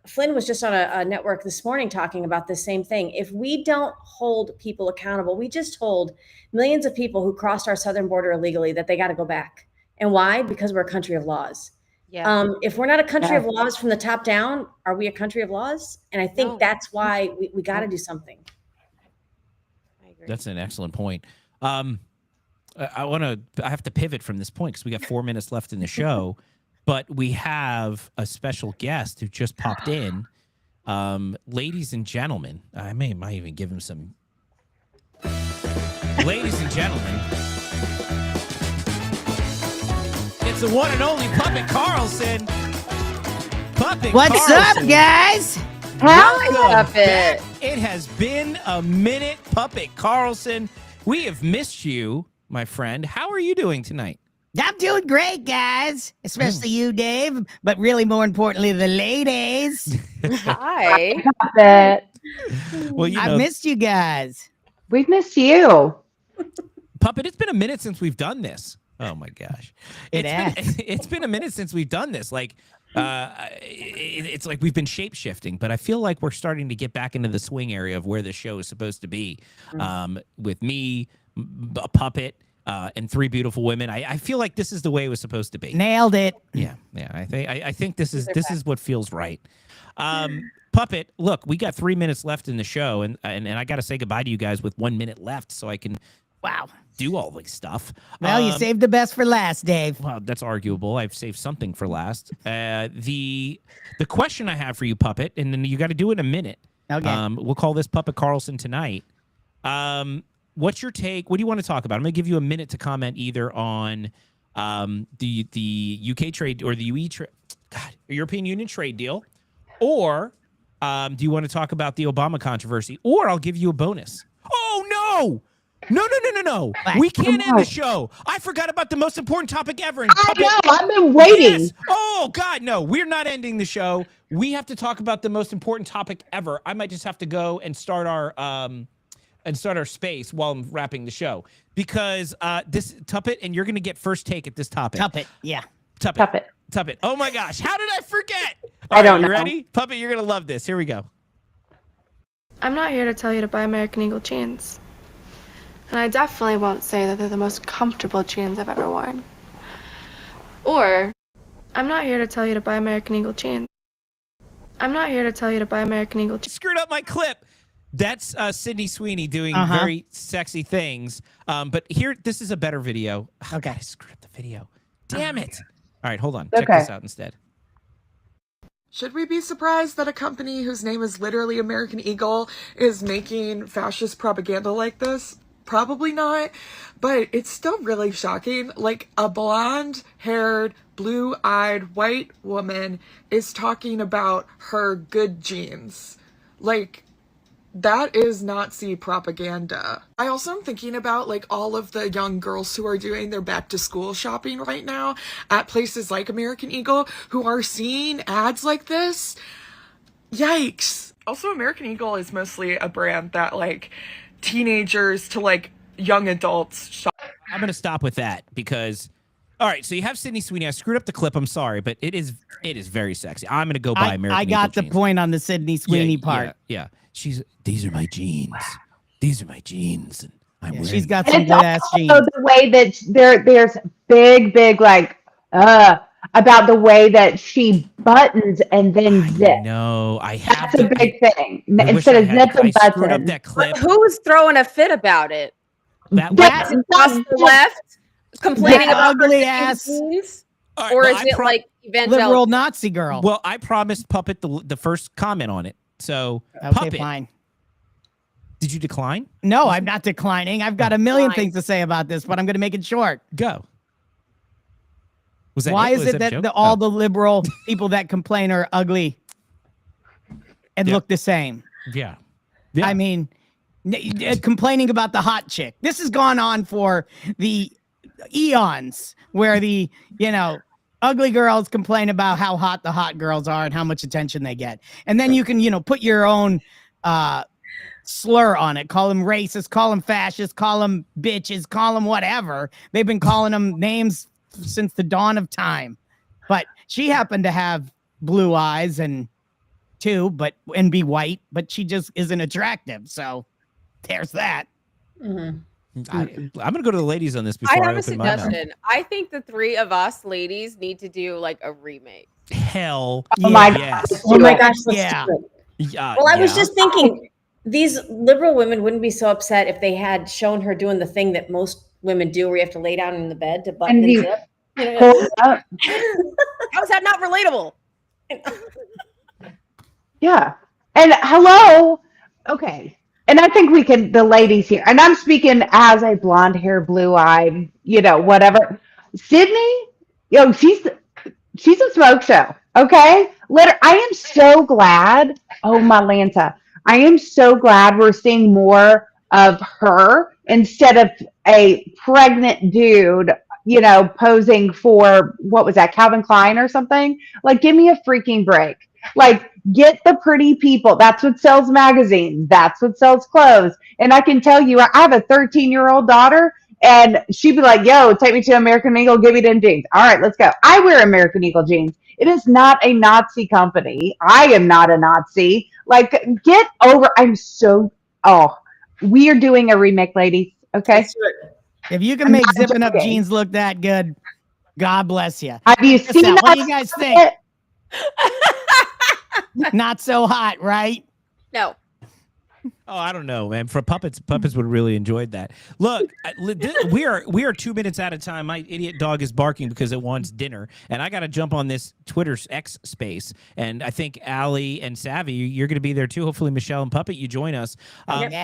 Flynn was just on a network this morning talking about the same thing. If we don't hold people accountable, we just told millions of people who crossed our southern border illegally that they got to go back. And why? Because we're a country of laws. Yeah. If we're not a country of laws from the top down, are we a country of laws? And I think that's why we got to do something. That's an excellent point. I have to pivot from this point because we got 4 minutes left in the show, but we have a special guest who just popped in. Ladies and gentlemen, I might even give him some. Ladies and gentlemen, it's the one and only Puppet Carlson. Puppet What's Carlson. up, guys? Welcome Puppet. back. It has been a minute, Puppet Carlson. We have missed you, my friend. How are you doing tonight? I'm doing great, guys. Especially you, Dave, but really more importantly, the ladies. Hi. Well, you know, I missed you guys. We've missed you. Puppet, it's been a minute since we've done this. Oh my gosh. It's been a minute since we've done this. Like, it's like we've been shape-shifting, but I feel like we're starting to get back into the swing area of where the show is supposed to be. With me, a Puppet, and three beautiful women. I feel like this is the way it was supposed to be. Nailed it. Yeah. I think this is what feels right. Puppet, look, we got 3 minutes left in the show, and I got to say goodbye to you guys with 1 minute left, so I can do all this stuff. Well, you saved the best for last, Dave. Well, that's arguable. I've saved something for last. The question I have for you, Puppet, and then you got to do it in a minute. Okay. We'll call this Puppet Carlson tonight. What's your take? What do you want to talk about? I'm going to give you a minute to comment either on the UK trade or the European Union trade deal, or do you want to talk about the Obama controversy? Or I'll give you a bonus. Oh, no! No. We can't end the show. I forgot about the most important topic ever. I know. I've been waiting. Yes. Oh, God, no. We're not ending the show. We have to talk about the most important topic ever. I might just have to go and start our space while I'm wrapping the show. Because this Tuppet, and you're going to get first take at this topic. Tuppet, yeah. Tuppet. Oh, my gosh. How did I forget? I don't know. You ready? Puppet, you're going to love this. Here we go. I'm not here to tell you to buy American Eagle jeans. And I definitely won't say that they're the most comfortable jeans I've ever worn. Or, I'm not here to tell you to buy American Eagle jeans. I'm not here to tell you to buy American Eagle jeans. Screwed up my clip. That's Sydney Sweeney doing very sexy things. But here, this is a better video. Oh, okay. God, I screwed up the video. Damn it. All right, hold on. Check this out instead. Should we be surprised that a company whose name is literally American Eagle is making fascist propaganda like this? Probably not, but it's still really shocking. Like, a blonde-haired, blue-eyed white woman is talking about her good jeans. Like, that is Nazi propaganda. I also am thinking about, like, all of the young girls who are doing their back-to-school shopping right now at places like American Eagle who are seeing ads like this. Yikes. Also, American Eagle is mostly a brand that, like, teenagers to, like, young adults shop. I'm going to stop with that because, all right, so you have Sydney Sweeney. I screwed up the clip. I'm sorry, but it is very sexy. I'm going to go buy American Eagle I got the jeans. point on the Sydney Sweeney part. Yeah. These are my jeans. These are my jeans. And I'm wearing she's got And some it's good-ass jeans. also the way that there's big, like, about the way that she buttons and then zip. No, I have That's a big thing. I wish Instead I of had- zip and I screwed up button. that clip. Who's throwing a fit about it? That Is it just the left complaining about her ugly skinny ass jeans? All right, Or well, is I it like liberal evangelical? Nazi girl. Well, I promised Puppet the first comment on it. So, Okay, Puppet, fine. did you decline? No, I'm not declining. I've got a million Fine. things to say about this, but I'm going to make it short. Go. Was that Why it? is Was it a that joke? all the liberal people that complain are ugly and look the same? Yeah. I mean, complaining about the hot chick. This has gone on for the eons where the, ugly girls complain about how hot the hot girls are and how much attention they get. And then you can, put your own slur on it. Call them racist, call them fascist, call them bitches, call them whatever. They've been calling them names since the dawn of time. But she happened to have blue eyes and be white, but she just isn't attractive. So there's that. Mm-hmm. I'm going to go to the ladies on this before I I have a open my mouth. suggestion. I think the three of us ladies need to do like a remake. Hell Oh my yes. gosh. Oh my gosh, let's Yeah. do it. Yeah. Well, I was yeah. just thinking, these liberal women wouldn't be so upset if they had shown her doing the thing that most women do, where you have to lay down in the bed to button And and you zip. pull it up. How is that not relatable? Yeah. And hello. Okay. And I think the ladies here, and I'm speaking as a blonde hair, blue eyed, whatever. Sydney, she's a smoke show. Okay. I am so glad. Oh, my Lanta. I am so glad we're seeing more of her instead of a pregnant dude, posing for what was that, Calvin Klein or something? Like, give me a freaking break. Like, get the pretty people. That's what sells magazines. That's what sells clothes. And I can tell you, I have a 13-year-old daughter, and she'd be like, yo, take me to American Eagle, give me them jeans. All right, let's go. I wear American Eagle jeans. It is not a Nazi company. I am not a Nazi. Like, get over. We are doing a remake, ladies. Okay. If you can make zipping up jeans look that good, God bless you. Have you seen What do you guys think? Not so hot, right? No. Oh, I don't know, man. For puppets would really enjoyed that. Look, we are 2 minutes out of time. My idiot dog is barking because it wants dinner, and I got to jump on this Twitter X space. And I think Allie and Savvy, you're going to be there too. Hopefully, Michelle and Puppet, you join us.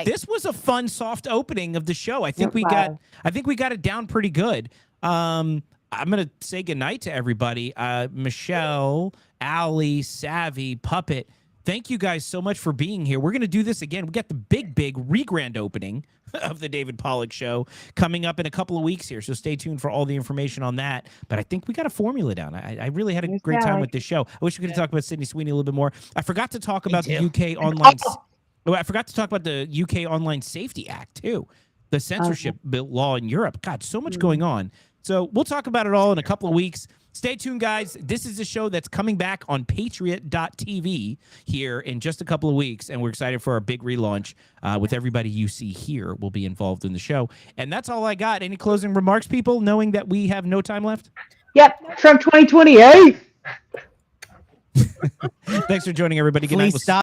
This was a fun, soft opening of the show. I think we got it down pretty good. I'm going to say goodnight to everybody. Michelle, Allie, Savvy, Puppet. Thank you guys so much for being here. We're going to do this again. We got the big re-grand opening of the David Pollack Show coming up in a couple of weeks here. So stay tuned for all the information on that. But I think we got a formula down. I really had a great time with this show. I wish we could talk about Sydney Sweeney a little bit more. I forgot to talk about the UK online. I forgot to talk about the UK Online Safety Act too. The censorship bill law in Europe. God, so much going on. So we'll talk about it all in a couple of weeks. Stay tuned, guys. This is a show that's coming back on Patriot.tv here in just a couple of weeks, and we're excited for our big relaunch with everybody you see here will be involved in the show. And that's all I got. Any closing remarks, people, knowing that we have no time left? Yep, Trump 2028. Thanks for joining, everybody. Good night.